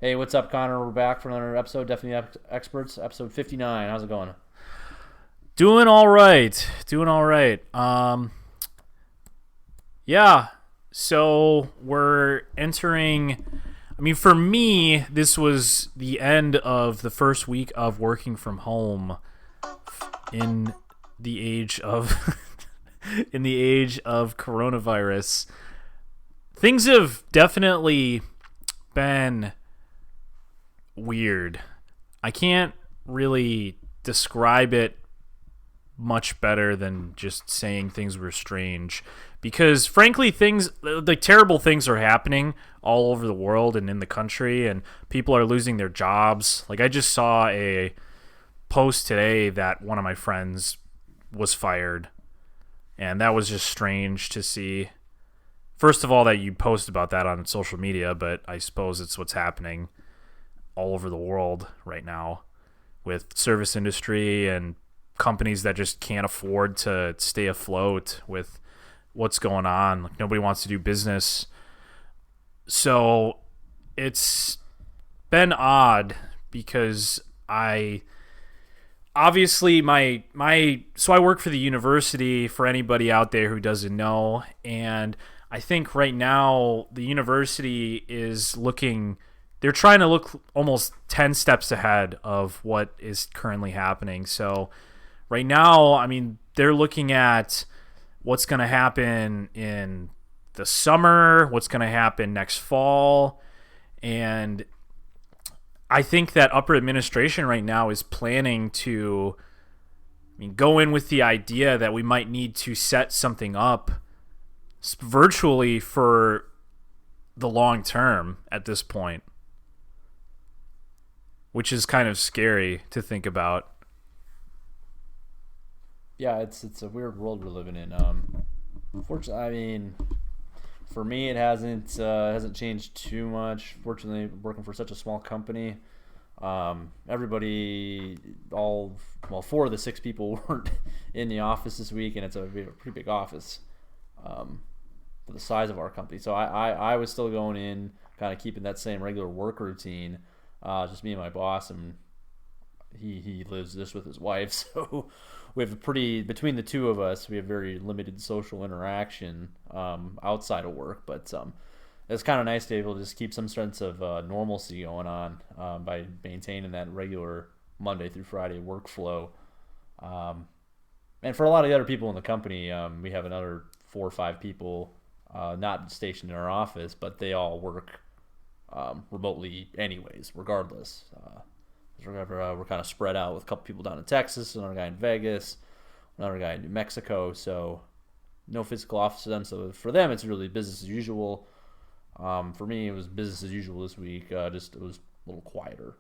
Hey, what's up, Connor? We're back for another episode. Definitely Experts, episode 59. How's it going? Doing all right. Doing all right. Yeah. So we're entering. I mean, for me, this was the end of the first week of working from home in the age of in the age of coronavirus. Things have definitely been weird. I can't really describe it much better than just saying things were strange, because frankly things like terrible things are happening all over the world and in the country, and people are losing their jobs. Like, I just saw a post today that one of my friends was fired, and that was just strange to see. First of all, that you post about that on social media, but I suppose it's what's happening all over the world right now with service industry and companies that just can't afford to stay afloat with what's going on. Like, nobody wants to do business. So it's been odd because I obviously so I work for the university, for anybody out there who doesn't know, and I think right now the university is looking, they're trying to look almost 10 steps ahead of what is currently happening. So right now, I mean, they're looking at what's going to happen in the summer, what's going to happen next fall. And I think that upper administration right now is planning to, go in with the idea that we might need to set something up virtually for the long term at this point, which is kind of scary to think about. Yeah, it's a weird world we're living in. Fortunately, I mean, for me, it hasn't changed too much. Fortunately, working for such a small company, everybody, four of the six people weren't in the office this week, and we have a pretty big office for the size of our company. So I was still going in, kind of keeping that same regular work routine, just me and my boss, and he lives just with his wife. So we have between the two of us, we have very limited social interaction outside of work. But it's kind of nice to be able to just keep some sense of normalcy going on by maintaining that regular Monday through Friday workflow. And for a lot of the other people in the company, we have another 4 or 5 people not stationed in our office, but they all work remotely anyways, regardless. We're kind of spread out with a couple people down in Texas, another guy in Vegas, another guy in New Mexico. So no physical office to them. So for them, it's really business as usual. For me, it was business as usual this week. Just it was a little quieter.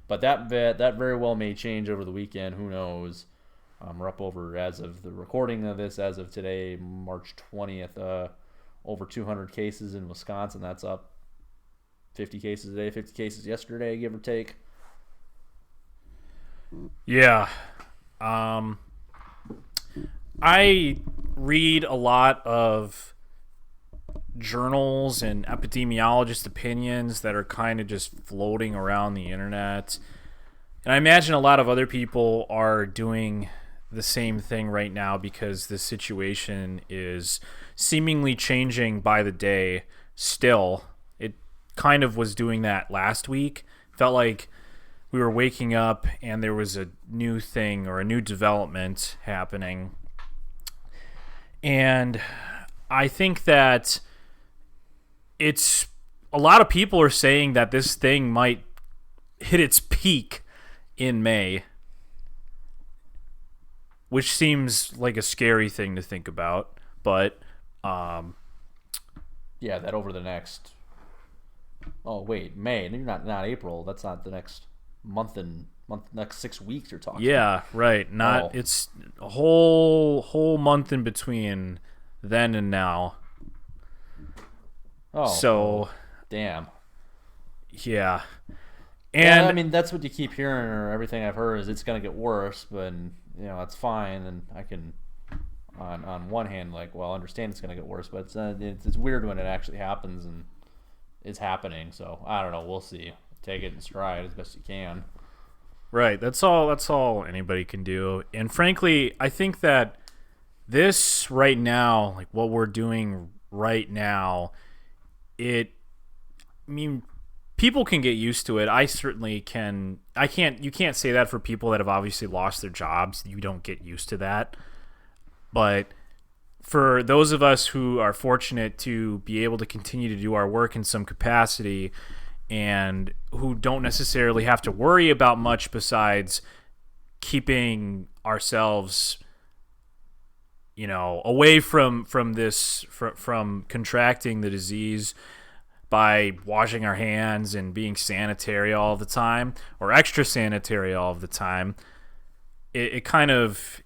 But that very well may change over the weekend. Who knows? We're up over, as of the recording of this, as of today, March 20th, over 200 cases in Wisconsin. That's up 50 cases a day, 50 cases yesterday, give or take. Yeah. I read a lot of journals and epidemiologist opinions that are kind of just floating around the internet. And I imagine a lot of other people are doing the same thing right now because the situation is seemingly changing by the day still. It kind of was doing that last week. Felt like we were waking up and there was a new thing or a new development happening. And I think that it's a lot of people are saying that this thing might hit its peak in May, which seems like a scary thing to think about. But yeah, that over the next. Oh wait, May. You're not April. That's not the next next 6 weeks you're talking. Yeah, right. Not It's a whole month in between then and now. Oh, So, well, damn. yeah. Yeah, And I mean that's what you keep hearing, or everything I've heard is it's gonna get worse, but that's fine, and I can, on one hand, like, well, understand it's gonna get worse, but it's weird when it actually happens, and is happening. So I don't know. We'll see. Take it in stride as best you can. Right. That's all anybody can do. And frankly, I think that this right now, like what we're doing right now, I mean, people can get used to it. I certainly can. You can't say that for people that have obviously lost their jobs. You don't get used to that. But for those of us who are fortunate to be able to continue to do our work in some capacity and who don't necessarily have to worry about much besides keeping ourselves, away from contracting the disease by washing our hands and being sanitary all the time, or extra sanitary all of the time, it kind of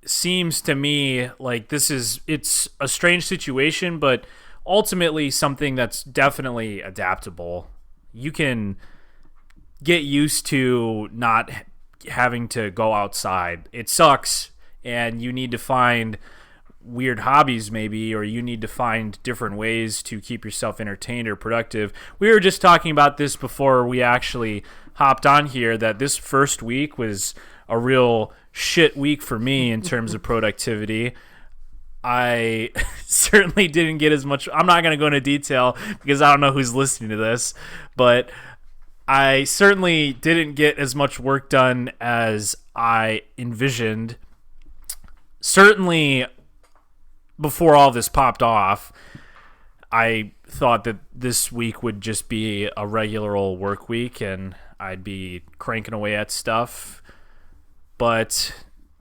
seems to me like it's a strange situation, but ultimately something that's definitely adaptable. You can get used to not having to go outside. It sucks, and you need to find weird hobbies maybe, or you need to find different ways to keep yourself entertained or productive. We were just talking about this before we actually hopped on here, that this first week was a real shit week for me in terms of productivity. I certainly didn't get as much. I'm not going to go into detail because I don't know who's listening to this, but I certainly didn't get as much work done as I envisioned. Certainly before all this popped off, I thought that this week would just be a regular old work week and I'd be cranking away at stuff. But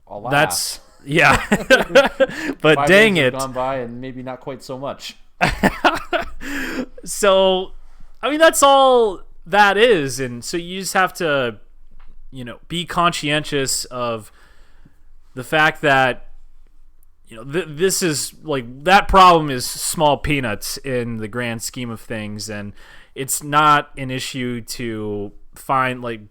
Alas. That's, yeah. But 5 dang days it. have gone by and maybe not quite so much. So, I mean, that's all that is. And so you just have to, be conscientious of the fact that, this is like, that problem is small peanuts in the grand scheme of things. And it's not an issue to find, like,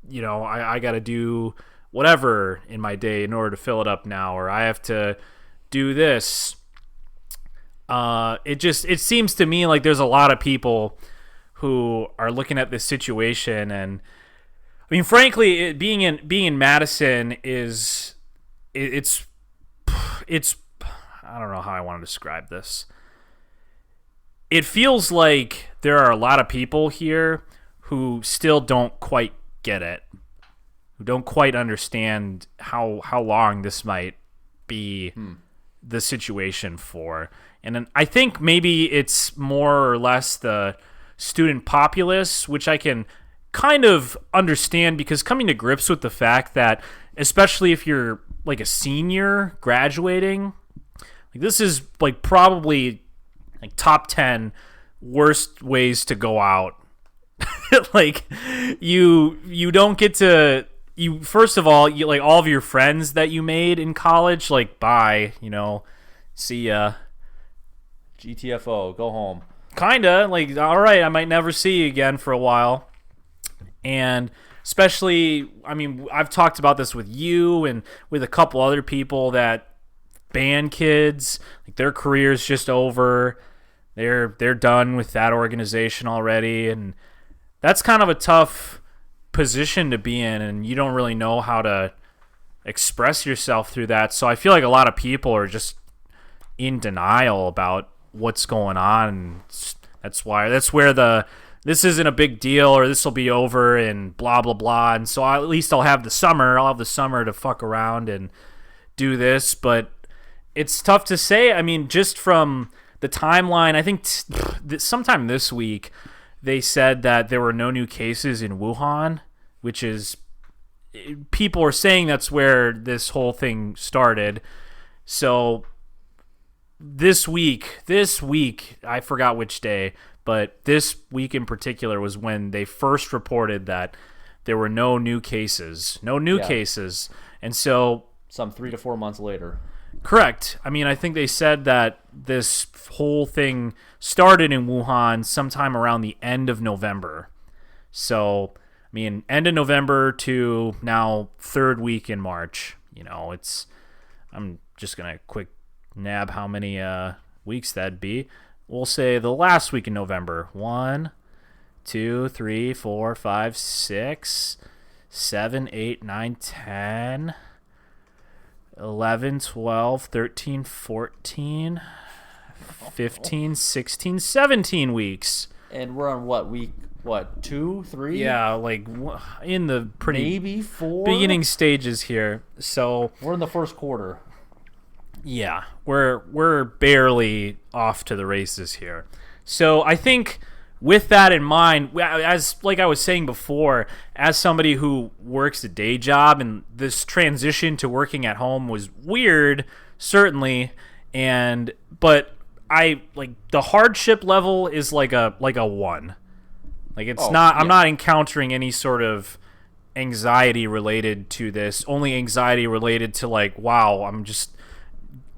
I got to do whatever in my day in order to fill it up now, or I have to do this. It seems to me like there's a lot of people who are looking at this situation, and I mean, frankly, being in Madison is it's I don't know how I want to describe this. It feels like there are a lot of people here who still don't quite get it, who don't quite understand how long this might be the situation for. And then I think maybe it's more or less the student populace, which I can kind of understand, because coming to grips with the fact that, especially if you're like a senior graduating, like this is like probably like top 10 worst ways to go out. Like you don't get to, first of all, you like all of your friends that you made in college, like bye, see ya. GTFO, go home. Kinda, like, all right, I might never see you again for a while. And especially, I mean, I've talked about this with you and with a couple other people, that band kids, like, their career's just over. They're done with that organization already, and that's kind of a tough position to be in, and you don't really know how to express yourself through that. So I feel like a lot of people are just in denial about what's going on, and that's where this isn't a big deal, or this will be over and blah blah blah. And so at least I'll have the summer to fuck around and do this. But it's tough to say. I mean, just from the timeline, I think sometime this week they said that there were no new cases in Wuhan, which is, people are saying that's where this whole thing started. So this week, I forgot which day, but this week in particular was when they first reported that there were no new cases. And so some 3 to 4 months later. Correct. I mean, I think they said that this whole thing started in Wuhan sometime around the end of November. So, I mean, end of November to now third week in March. I'm just going to quick nab how many weeks that'd be. we'll say the last week in November. 1, 2, 3, 4, 5, 6, 7, 8, 9, 10, 11, 12, 13, 14, 15, 16, 17 weeks. And we're on week 2, 3? Yeah, like in the pretty maybe 4 beginning stages here. So we're in the first quarter. Yeah, we're barely off to the races here. So I think with that in mind, as like I was saying before, as somebody who works a day job, and this transition to working at home was weird, certainly, but I like the hardship level is like a 1. Like it's not. Yeah. I'm not encountering any sort of anxiety related to this. Only anxiety related to like, wow, I'm just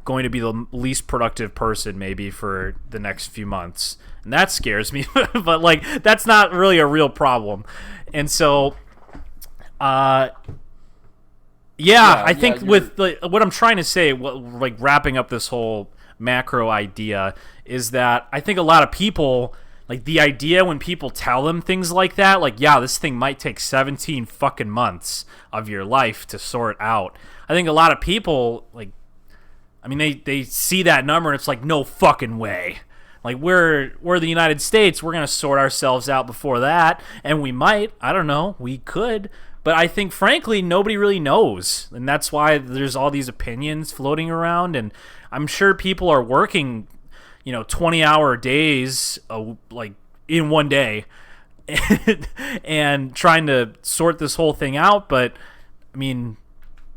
going to be the least productive person maybe for the next few months, and that scares me. But like that's not really a real problem. And so I think with what I'm trying to say, like wrapping up this whole macro idea, is that I think a lot of people, like the idea when people tell them things like that, like, yeah, this thing might take 17 fucking months of your life to sort out. I think a lot of people, like, I mean, they see that number and it's like, no fucking way. Like, we're the United States. We're going to sort ourselves out before that. And we might. I don't know. We could. But I think, frankly, nobody really knows. And that's why there's all these opinions floating around. And I'm sure people are working, 20-hour days, like, in one day. And trying to sort this whole thing out. But, I mean,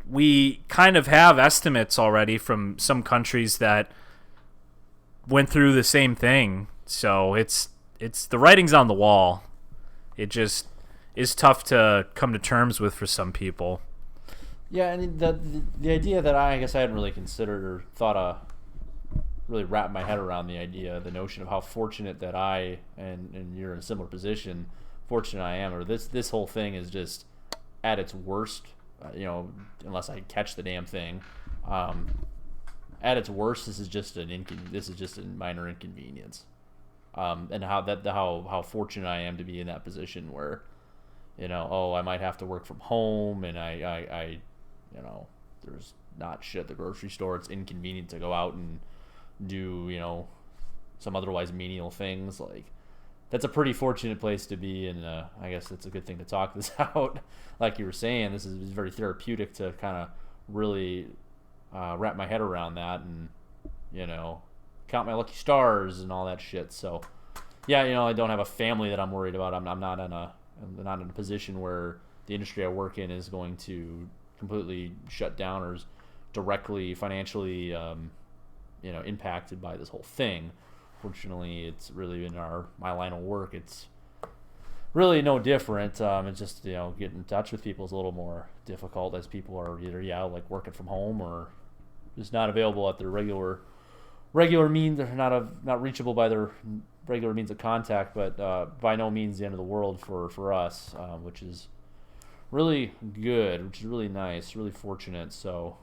we kind of have estimates already from some countries that went through the same thing. So it's the writing's on the wall. It just is tough to come to terms with for some people. Yeah, and the idea that I guess I hadn't really considered or thought really wrap my head around the notion of how fortunate that I and you're in a similar position, fortunate I am, or this whole thing is just at its worst. Unless I catch the damn thing, at its worst, this is just a minor inconvenience, and how fortunate I am to be in that position where, I might have to work from home, and I there's not shit at the grocery store. It's inconvenient to go out and do some otherwise menial things. Like, that's a pretty fortunate place to be, and I guess it's a good thing to talk this out. Like you were saying, this is very therapeutic to kind of really wrap my head around that, and count my lucky stars and all that shit. So yeah, I don't have a family that I'm worried about. I'm not in a position where the industry I work in is going to completely shut down or is directly financially impacted by this whole thing. Fortunately, it's really in my line of work, it's really no different. It's just, getting in touch with people is a little more difficult, as people are either like working from home or just not available at their regular means, or not reachable by their regular means of contact. But by no means the end of the world for us, which is really good, which is really nice, really fortunate. So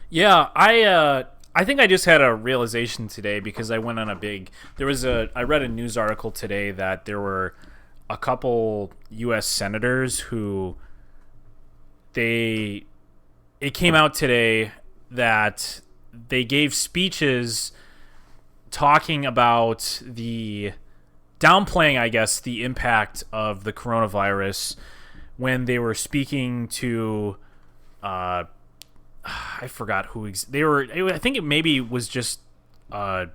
yeah, I think I just had a realization today, because I went on I read a news article today that there were a couple U.S. senators who it came out today that they gave speeches talking about downplaying, I guess, the impact of the coronavirus when they were speaking to, I forgot who they were. I think it maybe was just a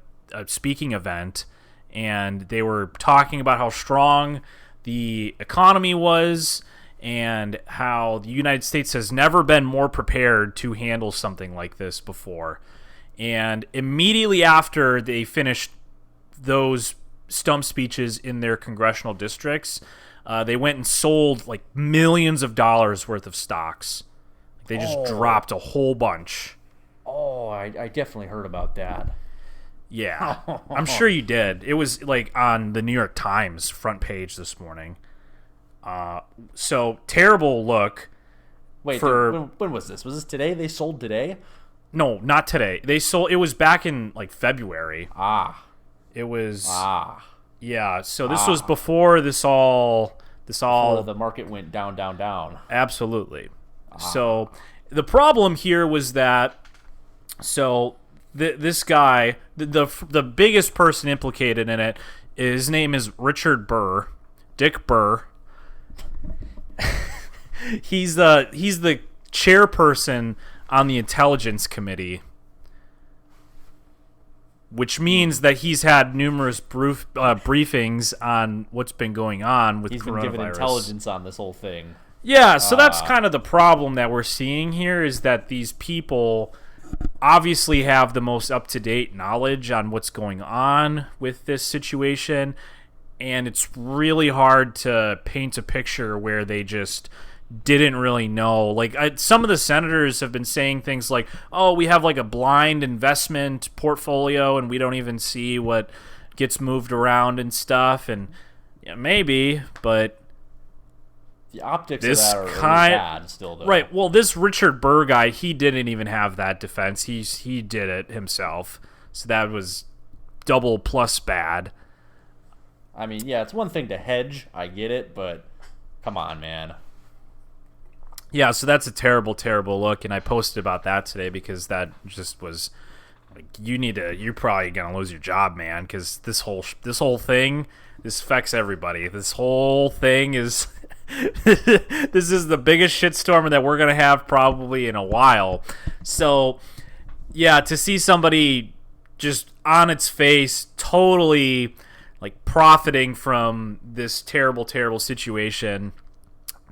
speaking event, and they were talking about how strong the economy was and how the United States has never been more prepared to handle something like this before. And immediately after they finished those stump speeches in their congressional districts, they went and sold like millions of dollars worth of stocks. They just dropped a whole bunch. Oh, I definitely heard about that. Yeah, I'm sure you did. It was like on the New York Times front page this morning. So terrible look. Wait, when was this? Was this today? They sold today? No, not today. They sold. It was back in like February. It was. Yeah. So this was before this all. Before the market went down, down, down. Absolutely. So the problem here was that. So this guy, the biggest person implicated in it, his name is Richard Burr, Dick Burr. He's the chairperson on the Intelligence Committee, which means that he's had numerous briefings on what's been going on with coronavirus. He's been given intelligence on this whole thing. Yeah, so that's kind of the problem that we're seeing here, is that these people obviously have the most up-to-date knowledge on what's going on with this situation, and it's really hard to paint a picture where they just didn't really know. Like, some of the senators have been saying things like, oh, we have like a blind investment portfolio and we don't even see what gets moved around and stuff. And yeah, maybe, but the optics of that are really bad still, though. Right. Well, this Richard Burr guy, he didn't even have that defense. He did it himself. So that was double plus bad. I mean, yeah, it's one thing to hedge. I get it, but come on, man. Yeah, so that's a terrible, terrible look, and I posted about that today because that just was like, you're probably gonna lose your job, man, because this whole thing, this affects everybody. This whole thing is this is the biggest shitstorm that we're gonna have probably in a while. So yeah, to see somebody just on its face totally like profiting from this terrible, terrible situation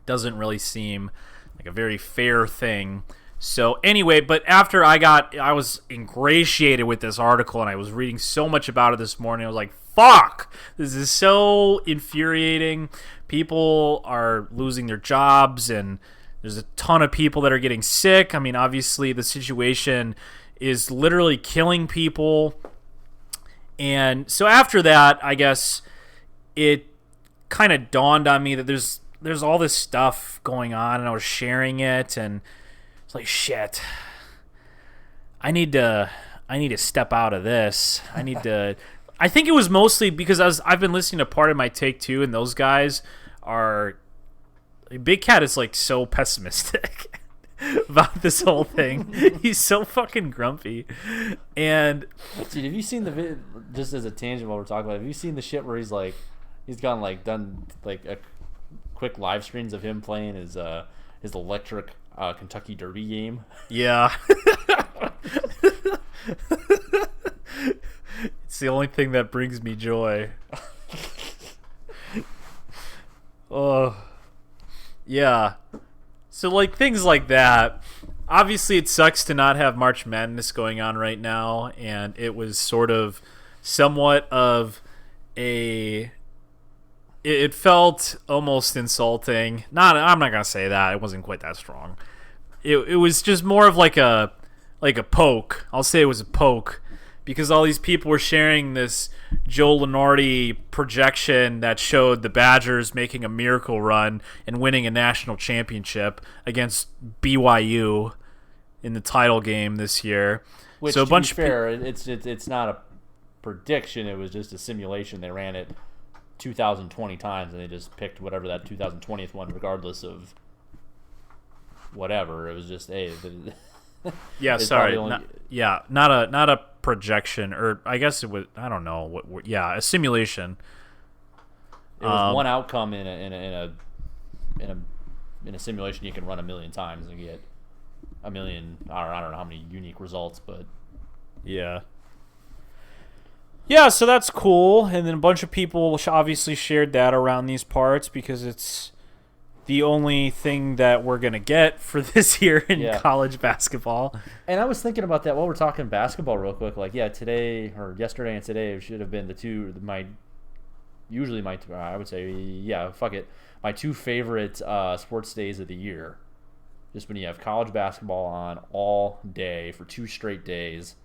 doesn't really seem like a very fair thing. So anyway, but after I was ingratiated with this article and I was reading so much about it this morning, I was like, fuck, this is so infuriating. People are losing their jobs and there's a ton of people that are getting sick. I mean, obviously the situation is literally killing people. And so after that, I guess it kind of dawned on me that there's all this stuff going on, and I was sharing it, and it's like, shit, I need to step out of this. I think it was mostly because I've been listening to Part of My Take Two, and those guys are, Big Cat is like so pessimistic about this whole thing. He's so fucking grumpy. And dude, have you seen the video, just as a tangent while we're talking about it, have you seen the shit where he's done like a quick live streams of him playing his electric Kentucky Derby game? Yeah. It's the only thing that brings me joy. Oh, yeah. So like things like that. Obviously, it sucks to not have March Madness going on right now, and it was sort of somewhat of a. It felt almost insulting. I'm not gonna say that. It wasn't quite that strong. It was just more of like a poke. I'll say it was a poke, because all these people were sharing this Joe Lunardi projection that showed the Badgers making a miracle run and winning a national championship against BYU in the title game this year. Which, so a bunch to be fair, it's not a prediction. It was just a simulation. They ran it 2020 times, and they just picked whatever that 2020th one, regardless of whatever. It was just yeah, sorry, not a projection, or I guess it was, I don't know what. Yeah, a simulation. It was one outcome in a simulation you can run a million times and get a million. I don't know how many unique results, but yeah. Yeah, so that's cool, and then a bunch of people obviously shared that around these parts because it's the only thing that we're going to get for this year in college basketball. And I was thinking about that while we're talking basketball real quick. Like, yeah, today or yesterday and today should have been my two favorite sports days of the year. Just when you have college basketball on all day for 2 straight days.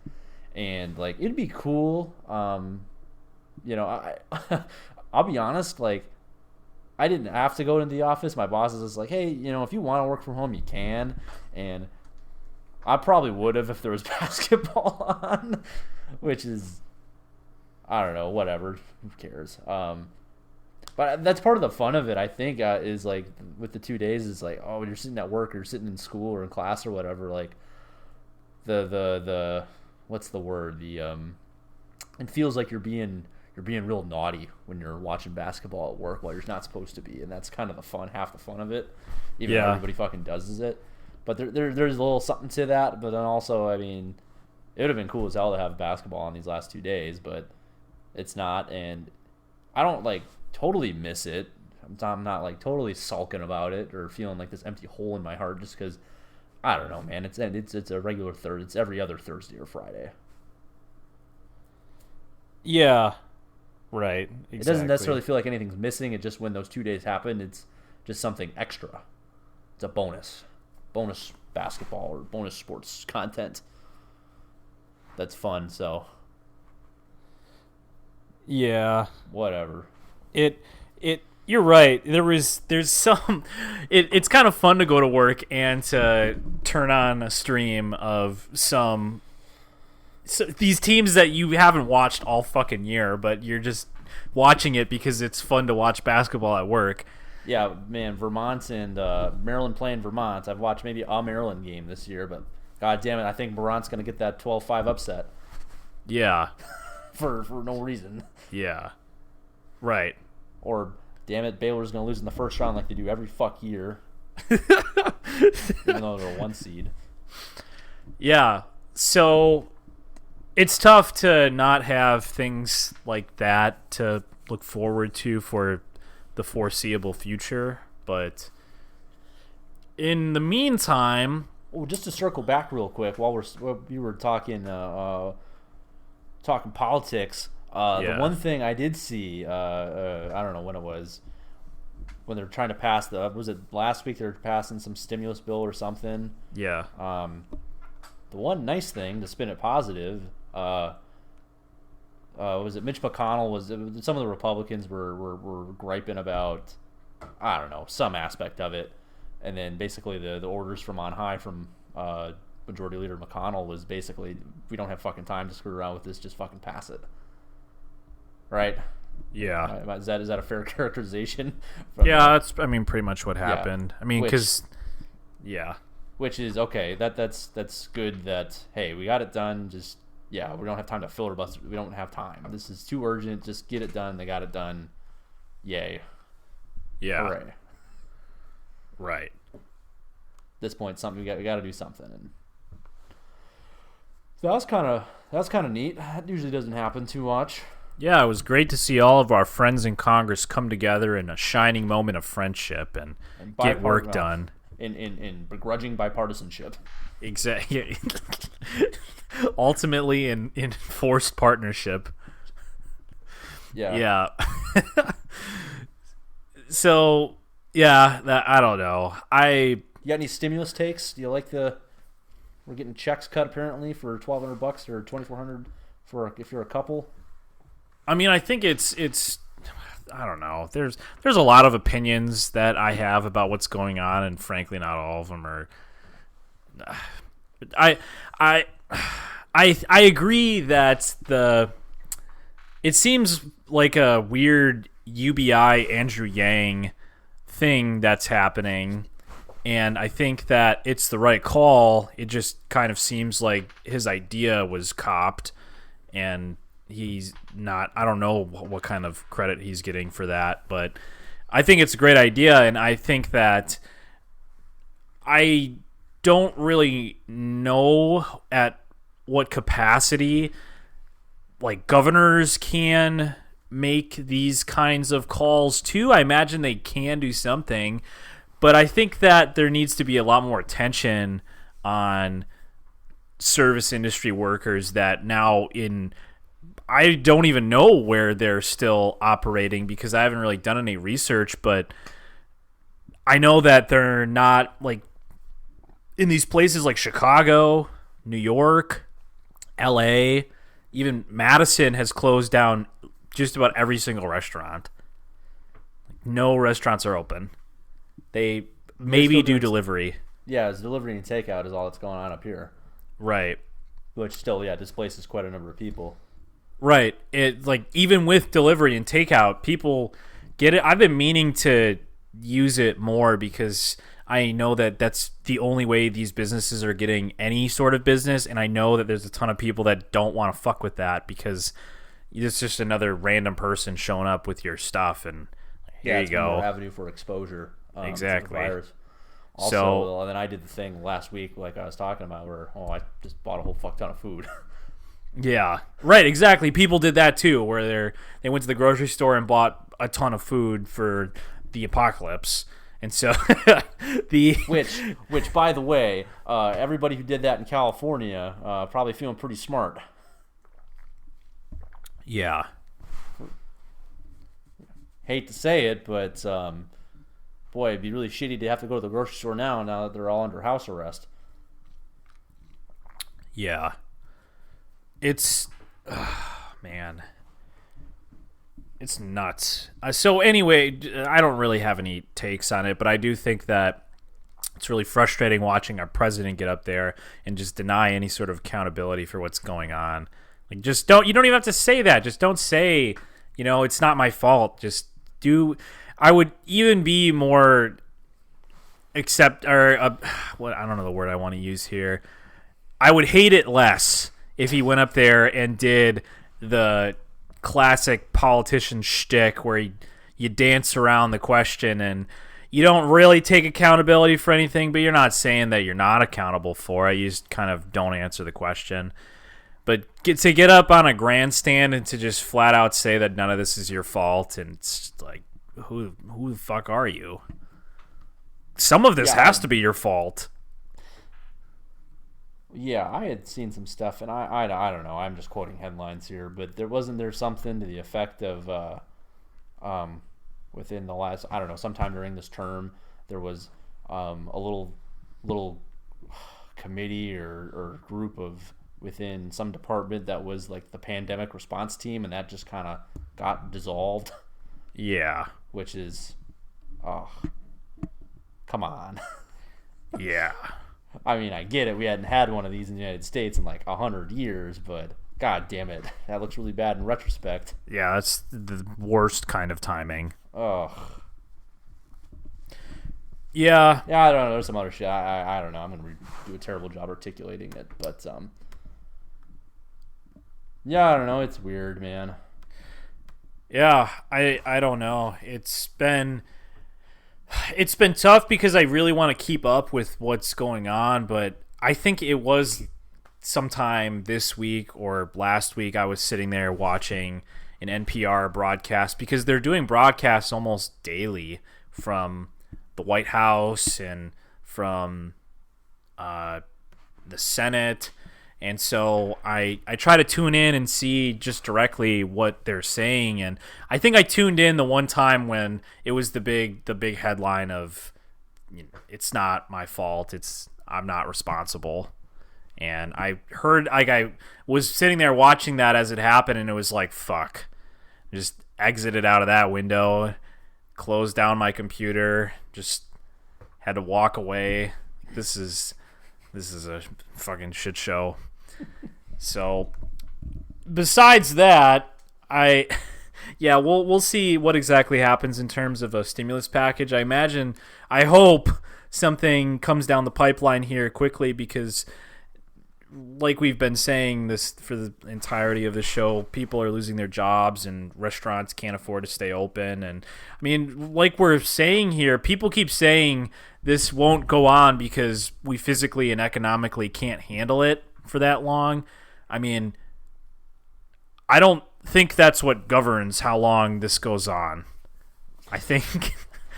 And like, it'd be cool. I'll be honest. Like, I didn't have to go into the office. My boss is just like, hey, if you want to work from home, you can. And I probably would have if there was basketball on, which is, I don't know, whatever. Who cares? But that's part of the fun of it, I think, is like with the 2 days is like, oh, when you're sitting at work or you're sitting in school or in class or whatever, like the what's the word? It feels like you're being real naughty when you're watching basketball at work while you're not supposed to be, and that's kind of half the fun of it. Even though everybody fucking does it. But there's a little something to that. But then also, I mean, it would have been cool as hell to have basketball on these last 2 days, but it's not, and I don't like totally miss it. I'm not like totally sulking about it or feeling like this empty hole in my heart just because I don't know, man. It's a regular third. It's every other Thursday or Friday. Yeah, right. Exactly. It doesn't necessarily feel like anything's missing. It just when those 2 days happen, it's just something extra. It's a bonus basketball or bonus sports content. That's fun. So yeah, whatever. You're right. There's some. It's kind of fun to go to work and to turn on a stream of these teams that you haven't watched all fucking year, but you're just watching it because it's fun to watch basketball at work. Yeah, man, Vermont and Maryland playing Vermont. I've watched maybe a Maryland game this year, but god damn it, I think Vermont's going to get that 12-5 upset. Yeah. for no reason. Yeah. Right. Or, damn it, Baylor's going to lose in the first round like they do every fuck year. Even though they're a 1 seed. Yeah. So it's tough to not have things like that to look forward to for the foreseeable future, but in the meantime, just to circle back real quick while we were talking politics, the one thing I did see, I don't know when it was, when they're trying to pass was it last week they were passing some stimulus bill or something? Yeah. The one nice thing to spin it positive, was it Mitch McConnell some of the Republicans were griping about, I don't know, some aspect of it, and then basically the orders from on high from Majority Leader McConnell was basically, we don't have fucking time to screw around with this, just fucking pass it. Right? Yeah. Is that a fair characterization? Yeah, that's pretty much what happened. Yeah. I mean, because which is okay. That's good. That hey, we got it done. Just we don't have time to filibuster. We don't have time. This is too urgent. Just get it done. They got it done. Yay. Yeah. Hooray. Right. At this point, we got to do something. And so that's kind of neat. That usually doesn't happen too much. Yeah, it was great to see all of our friends in Congress come together in a shining moment of friendship and get work done. In begrudging bipartisanship. Exactly. Ultimately in forced partnership. Yeah. Yeah. So, yeah, I don't know. You got any stimulus takes? Do you like we're getting checks cut apparently for $1,200 or $2,400 if you're a couple? I mean, I think it's I don't know. There's a lot of opinions that I have about what's going on, and frankly, not all of them are. I agree that it seems like a weird UBI Andrew Yang thing that's happening, and I think that it's the right call. It just kind of seems like his idea was copped, and he's not. I don't know what kind of credit he's getting for that, but I think it's a great idea, and I think that I don't really know at what capacity like governors can make these kinds of calls too. I imagine they can do something, but I think that there needs to be a lot more attention on service industry workers that now I don't even know where they're still operating because I haven't really done any research, but I know that they're not like in these places like Chicago, New York, LA, even Madison has closed down just about every single restaurant. No restaurants are open. They maybe do delivery. Yeah, it's delivery and takeout is all that's going on up here, Right. which still, yeah, displaces quite a number of people. Right. It like even with delivery and takeout, people get it. I've been meaning to use it more because I know that that's the only way these businesses are getting any sort of business, and I know that there's a ton of people that don't want to fuck with that because it's just another random person showing up with your stuff, and here you It's more go. avenue for exposure. Exactly. To the virus. Also, So- and then I did the thing last week, like I was talking about, where I just bought a whole fuck ton of food. Yeah, right, exactly. People did that too, where they went to the grocery store and bought a ton of food for the apocalypse, and so the which, by the way, everybody who did that in California probably feeling pretty smart. yeah, Hate to say it, but boy, it'd be really shitty to have to go to the grocery store now that they're all under house arrest. yeah, it's man, it's nuts. So anyway, I don't really have any takes on it, but I do think that it's really frustrating watching our president get up there and just deny any sort of accountability for what's going on. Like, just don't. You don't even have to say that. Just don't say, it's not my fault. Just do. I would even be more what I don't know the word I want to use here. I would hate it less if he went up there and did the classic politician shtick where you dance around the question and you don't really take accountability for anything, but you're not saying that you're not accountable for it. You just kind of don't answer the question. But to get up on a grandstand and to just flat out say that none of this is your fault, and it's like, who the fuck are you? Some of this has to be your fault. Yeah, I had seen some stuff, and I don't know. I'm just quoting headlines here, but wasn't there something to the effect of within the last, I don't know, sometime during this term, there was a little committee or group of within some department that was like the pandemic response team, and that just kind of got dissolved. Yeah. Which is, come on. Yeah. I mean, I get it. We hadn't had one of these in the United States in like 100 years, but god damn it, that looks really bad in retrospect. Yeah, that's the worst kind of timing. Ugh. Yeah. Yeah, I don't know. There's some other shit. I don't know. I'm gonna do a terrible job articulating it, but yeah, I don't know. It's weird, man. Yeah, I don't know. It's been tough because I really want to keep up with what's going on, but I think it was sometime this week or last week I was sitting there watching an NPR broadcast because they're doing broadcasts almost daily from the White House and from the Senate. And so I try to tune in and see just directly what they're saying. And I think I tuned in the one time when it was the big headline of, it's not my fault. I'm not responsible. And I heard, like, I was sitting there watching that as it happened, and it was like, fuck. Just exited out of that window, closed down my computer, just had to walk away. This is a fucking shit show. So, besides that, we'll see what exactly happens in terms of a stimulus package. I hope something comes down the pipeline here quickly because, like we've been saying this for the entirety of the show, people are losing their jobs and restaurants can't afford to stay open. And I mean, like we're saying here, people keep saying this won't go on because we physically and economically can't handle it for that long. I mean, I don't think that's what governs how long this goes on. I think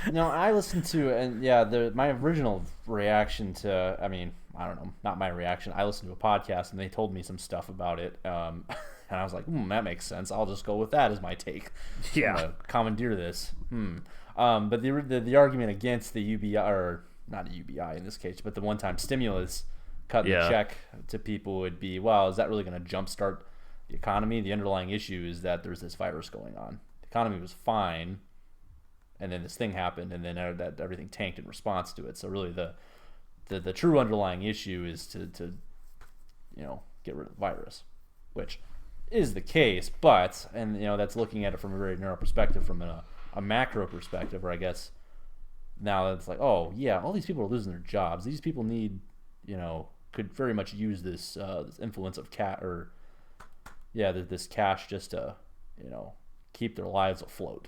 I listened to, and yeah, my original reaction to, I mean, I don't know, not my reaction. I listened to a podcast and they told me some stuff about it. And I was like, that makes sense. I'll just go with that as my take. Yeah. I'm gonna commandeer this. But the argument against the UBI, or not a UBI in this case, but the one-time stimulus cutting the check to people would be, well, is that really going to jumpstart the economy? The underlying issue is that there's this virus going on. The economy was fine, and then this thing happened, and then that everything tanked in response to it. So really the true underlying issue is to get rid of the virus, which is the case, but that's looking at it from a very narrow perspective, from a macro perspective, where I guess now it's like, oh yeah, all these people are losing their jobs. These people need, could very much use this influence of this cash just to, keep their lives afloat.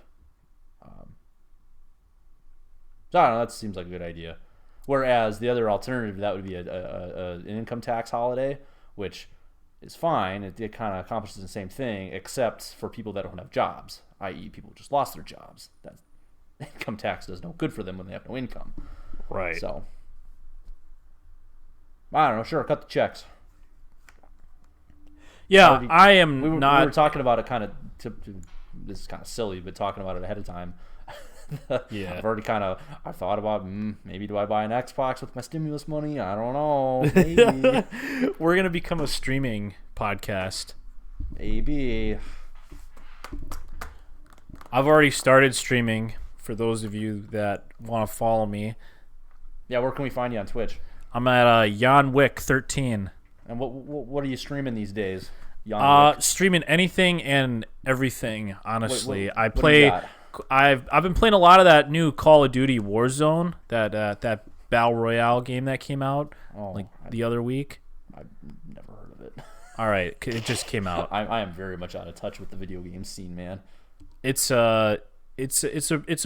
So I don't know. That seems like a good idea. Whereas the other alternative to that would be an income tax holiday, which is fine. It kind of accomplishes the same thing, except for people that don't have jobs, i.e., people just lost their jobs. That income tax does no good for them when they have no income. Right. So I don't know. Sure, cut the checks. Yeah, I am we not. We were talking about it kind of. This is kind of silly, but talking about it ahead of time. Yeah. I've already I thought about maybe do I buy an Xbox with my stimulus money? I don't know. Maybe. We're gonna become a streaming podcast. Maybe. I've already started streaming. For those of you that want to follow me, yeah, where can we find you on Twitch? I'm at Jan Wick 13. And what are you streaming these days? Streaming anything and everything. Honestly, I what do play. you got? I've been playing a lot of that new Call of Duty Warzone, that Battle Royale game that came out the other week. I've never heard of it. All right, it just came out. I am very much out of touch with the video game scene, man. It's a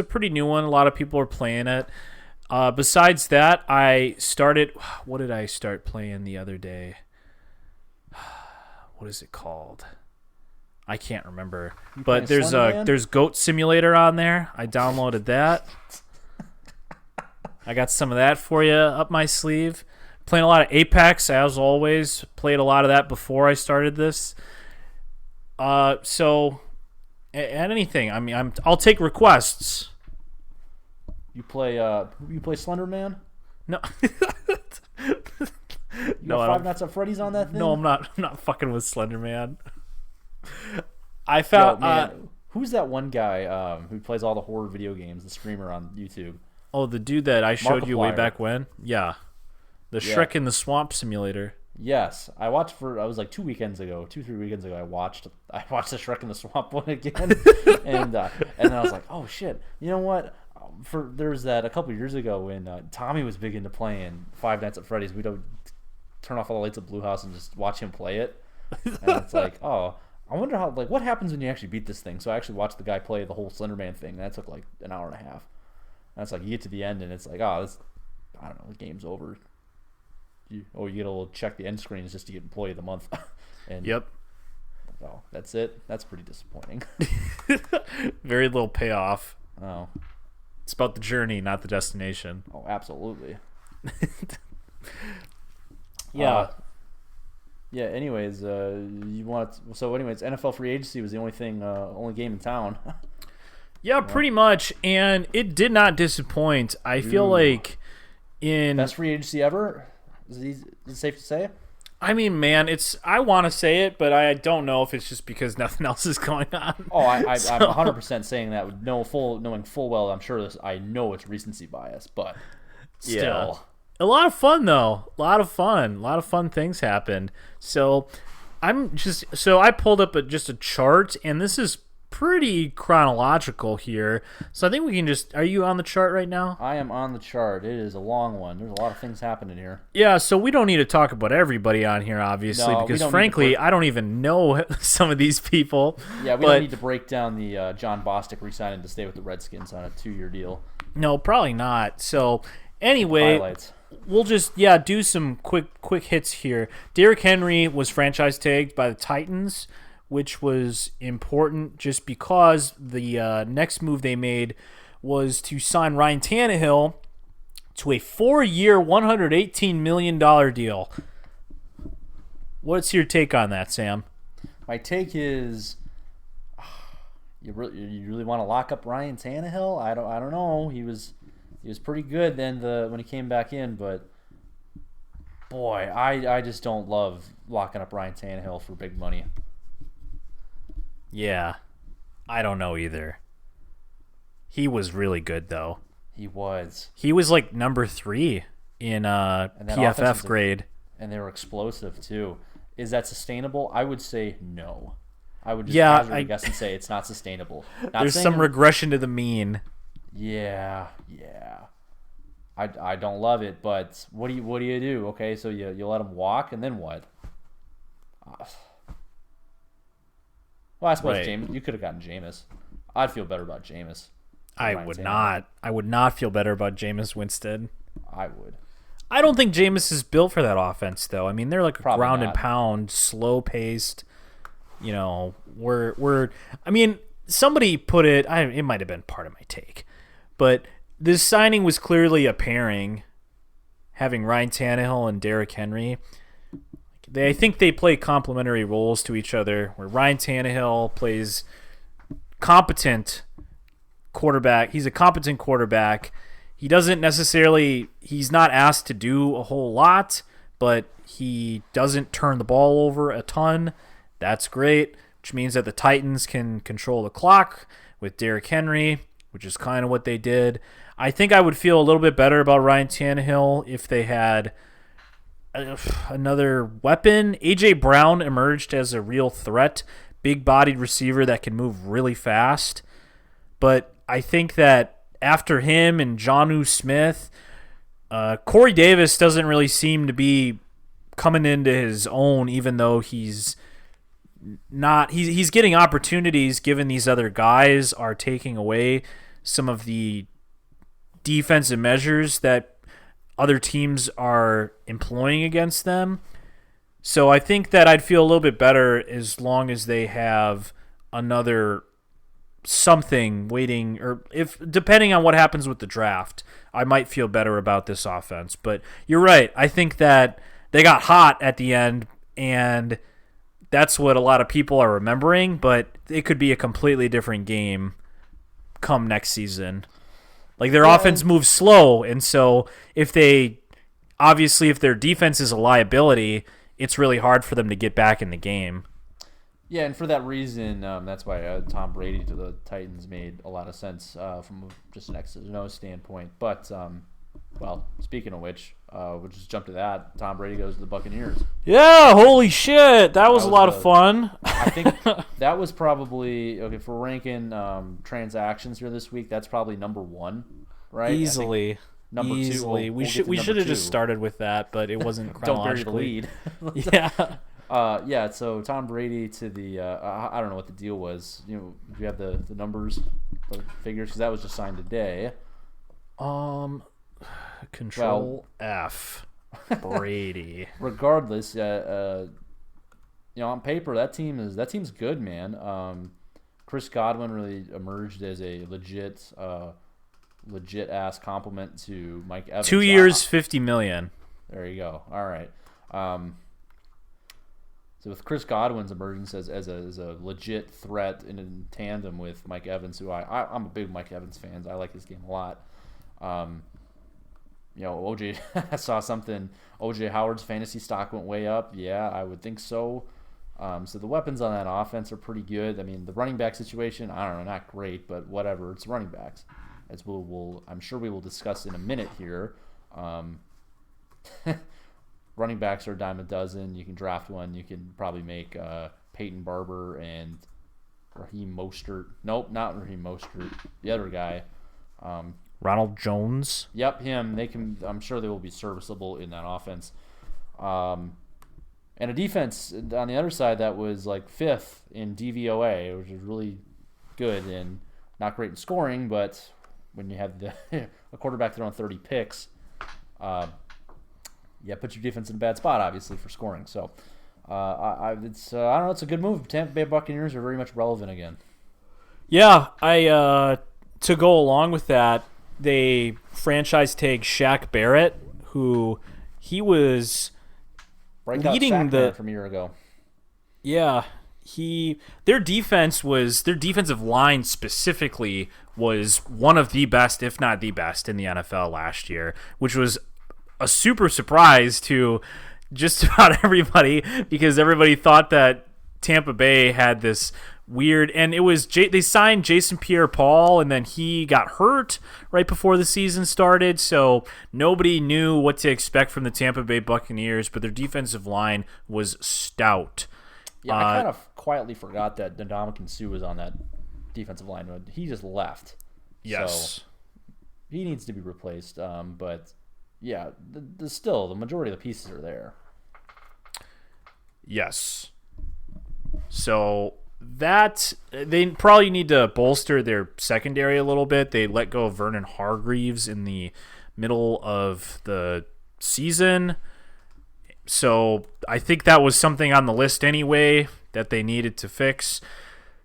pretty new one. A lot of people are playing it. Besides that, I started. What did I start playing the other day? What is it called? I can't remember. But there's Goat Simulator on there. I downloaded that. I got some of that for you up my sleeve. Playing a lot of Apex, as always. Played a lot of that before I started this. So, at anything. I mean, I'll take requests. You play Slender Man? No. No, Five Nights at Freddy's on that thing? No, I'm not fucking with Slender Man. I found who's that one guy who plays all the horror video games, the streamer on YouTube? Oh, the dude that I showed you way Markiplier. back when? Yeah. The Shrek in the Swamp Simulator. Yes. I was like 3 weekends ago, I watched the Shrek in the Swamp one again. and then I was like, oh shit. You know what? There was that a couple years ago when Tommy was big into playing Five Nights at Freddy's. We'd turn off all the lights at Blue House and just watch him play it. And it's like, oh, I wonder what happens when you actually beat this thing. So I actually watched the guy play the whole Slender Man thing. That took like an hour and a half. And it's like you get to the end and it's like, oh, I don't know, the game's over. You get a little check the end screens just to get Employee of the Month. And Yep. Oh, that's it. That's pretty disappointing. Very little payoff. Oh. It's about the journey, not the destination. Oh, absolutely. Yeah. Yeah. Anyways, NFL free agency was the only game in town. Yeah, pretty much, and it did not disappoint. I feel like best free agency ever. Is it safe to say? I mean, man, I want to say it, but I don't know if it's just because nothing else is going on. Oh, I'm 100% saying that with knowing full well. I'm sure I know it's recency bias, but still. Yeah. A lot of fun though. A lot of fun things happened. So I pulled up just a chart, and this is pretty chronological here. So I think we can are you on the chart right now? I am on the chart. It is a long one. There's a lot of things happening here. Yeah, so we don't need to talk about everybody on here, obviously, because frankly, I don't even know some of these people. Yeah, we don't need to break down the John Bostic re-signing to stay with the Redskins on a 2-year deal. No, probably not. So anyway, highlights. We'll just do some quick hits here. Derrick Henry was franchise tagged by the Titans, which was important just because the next move they made was to sign Ryan Tannehill to a 4-year, $118 million deal. What's your take on that, Sam? My take is, you really want to lock up Ryan Tannehill? I don't know. He was pretty good then when he came back in, but boy, I just don't love locking up Ryan Tannehill for big money. Yeah, I don't know either. He was really good though. He was like number 3 in And that offense PFF was grade. and they were explosive too. Is that sustainable? I would say no. I would just Yeah, hazard a guess and say it's not sustainable. Not There's saying some regression to the mean. Yeah. I don't love it, but what do you do? Okay, so you let him walk, and then what? Well, I suppose Right. Jameis. You could have gotten Jameis. I'd feel better about Jameis. I Ryan would Tannehill. not. I would not feel better about Jameis Winston. I would. I don't think Jameis is built for that offense, though. I mean, they're like a Probably ground and not. pound, slow paced. You know, we're. I mean, somebody put it. It might have been part of my take, but this signing was clearly a pairing, having Ryan Tannehill and Derrick Henry. I think they play complementary roles to each other. Where Ryan Tannehill plays competent quarterback. He's a competent quarterback. He doesn't necessarily, he's not asked to do a whole lot, but he doesn't turn the ball over a ton. That's great, which means that the Titans can control the clock with Derrick Henry, which is kind of what they did. I think I would feel a little bit better about Ryan Tannehill if they had another weapon. A.J. Brown emerged as a real threat, big-bodied receiver that can move really fast. But I think that after him and Jonnu Smith, Corey Davis doesn't really seem to be coming into his own, even though he's not. He's getting opportunities given these other guys are taking away some of the defensive measures that other teams are employing against them. So I think that I'd feel a little bit better as long as they have another something waiting, or if depending on what happens with the draft, I might feel better about this offense. But you're right. I think that they got hot at the end, and that's what a lot of people are remembering, but it could be a completely different game come next season. Like their offense moves slow, and so if their defense is a liability, it's really hard for them to get back in the game. Yeah, and for that reason, that's why Tom Brady to the Titans made a lot of sense from just an X's and O's standpoint. But, well, speaking of which, we'll just jump to that. Tom Brady goes to the Buccaneers. Yeah, holy shit. That was a lot of fun. I think that was probably, okay, for ranking transactions here this week, that's probably number one, right? Easily. Number Easily. two. We should have just started with that, but it wasn't Don't bury the chronologically. lead. Yeah. So Tom Brady to the I don't know what the deal was. You know, do you have the numbers, the figures? Because that was just signed today. Control F. Brady. Regardless, on paper that team's good, man. Chris Godwin really emerged as a legit ass compliment to Mike Evans. 2 years, $50 million. There you go. All right. So with Chris Godwin's emergence as a legit threat in tandem with Mike Evans, who I'm a big Mike Evans fan. I like his game a lot. OJ, I saw something. OJ Howard's fantasy stock went way up. Yeah, I would think so. So the weapons on that offense are pretty good. I mean, the running back situation, I don't know, not great, but whatever. It's running backs, as I'm sure we will discuss in a minute here. Running backs are a dime a dozen. You can draft one. You can probably make Peyton Barber and Raheem Mostert. Nope, not Raheem Mostert. The other guy. Ronald Jones. Yep, him. I'm sure they will be serviceable in that offense. And a defense on the other side that was like fifth in DVOA, which is really good and not great in scoring, but when you have a quarterback throwing 30 picks, put your defense in a bad spot, obviously, for scoring. So, I don't know. It's a good move. Tampa Bay Buccaneers are very much relevant again. Yeah, to go along with that, they franchise tag Shaq Barrett, who he was leading from a year ago. Yeah, their defensive line specifically was one of the best, if not the best, in the NFL last year, which was a super surprise to just about everybody, because everybody thought that Tampa Bay had this weird. And it was they signed Jason Pierre-Paul, and then he got hurt right before the season started, so nobody knew what to expect from the Tampa Bay Buccaneers, but their defensive line was stout. Yeah, I kind of quietly forgot that Ndamukong Suh was on that defensive line. He just left. Yes. So he needs to be replaced. But, yeah, still, the majority of the pieces are there. Yes. So that they probably need to bolster their secondary a little bit. They let go of Vernon Hargreaves in the middle of the season. So I think that was something on the list anyway that they needed to fix.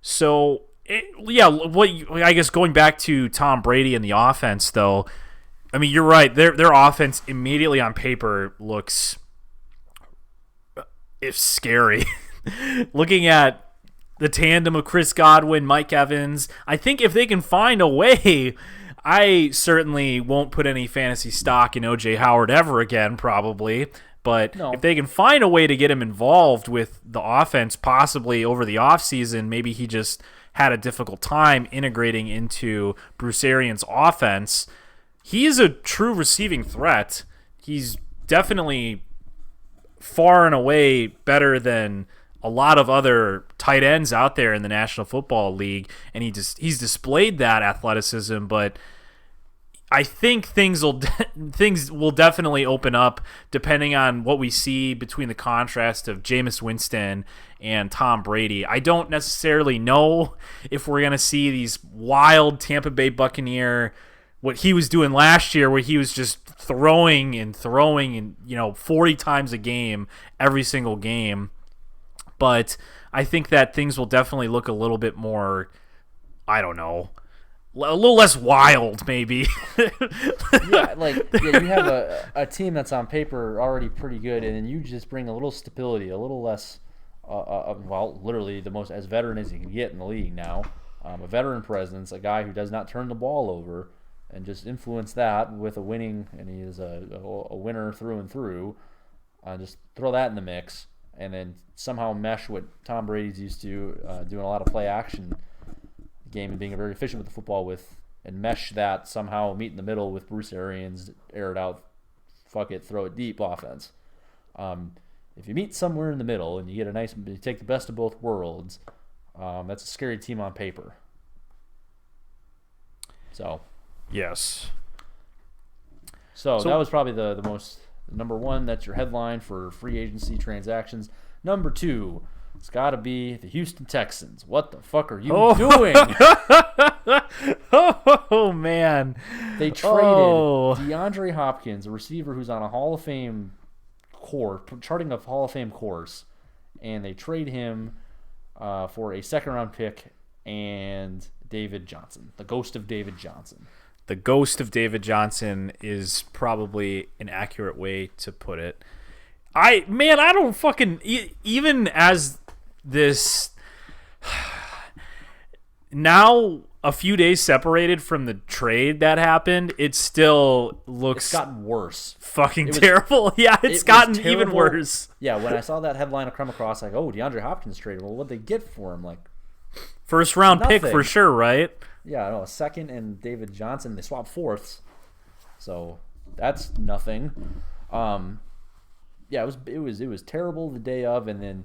So, I guess going back to Tom Brady and the offense, though, I mean, you're right. Their offense immediately on paper looks scary. Looking at the tandem of Chris Godwin, Mike Evans, I think if they can find a way, I certainly won't put any fantasy stock in O.J. Howard ever again, probably. But if they can find a way to get him involved with the offense, possibly over the offseason, maybe he just had a difficult time integrating into Bruce Arians' offense. He is a true receiving threat. He's definitely far and away better than a lot of other tight ends out there in the National Football League, and he's displayed that athleticism, but I think things will definitely open up depending on what we see between the contrast of Jameis Winston and Tom Brady. I don't necessarily know if we're going to see these wild Tampa Bay Buccaneer, what he was doing last year where he was just throwing and 40 times a game every single game. But I think that things will definitely look a little bit more, I don't know, a little less wild, maybe. You have a team that's on paper already pretty good, and then you just bring a little stability, a little less, literally the most as veteran as you can get in the league now. A veteran presence, a guy who does not turn the ball over, and just influence that with a winning, and he is a winner through and through. Just throw that in the mix, and then somehow mesh what Tom Brady's used to, doing a lot of play action game and being very efficient with the football and mesh that somehow, meet in the middle with Bruce Arians' air it out, fuck it, throw it deep offense. If you meet somewhere in the middle and you take the best of both worlds, that's a scary team on paper. So, yes. So that was probably the most number one. That's your headline for free agency transactions. Number two, it's got to be the Houston Texans. What the fuck are you doing? Oh, man. They traded DeAndre Hopkins, a receiver who's on a Hall of Fame course, charting a Hall of Fame course, and they trade him for a second-round pick and David Johnson, the ghost of David Johnson. The ghost of David Johnson is probably an accurate way to put it. I don't fucking... Even as this... Now, a few days separated from the trade that happened, it still looks... It's gotten worse. Fucking terrible. Yeah, it's gotten even worse. Yeah, when I saw that headline come across, like, DeAndre Hopkins traded. Well, what'd they get for him? Like, first-round pick for sure, right? Yeah, I know, a second and David Johnson. They swapped fourths. So, that's nothing. Yeah, it was terrible the day of, and then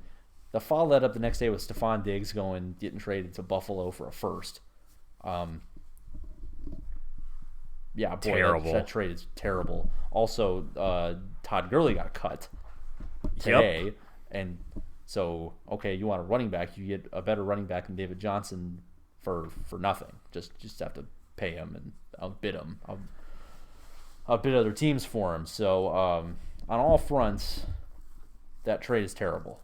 the follow that up the next day with Stephon Diggs getting traded to Buffalo for a first. Yeah, boy, terrible. That trade is terrible. Also, Todd Gurley got cut today, and so you want a running back, you get a better running back than David Johnson for nothing. Just have to pay him and outbid him. Outbid other teams for him. So on all fronts, that trade is terrible.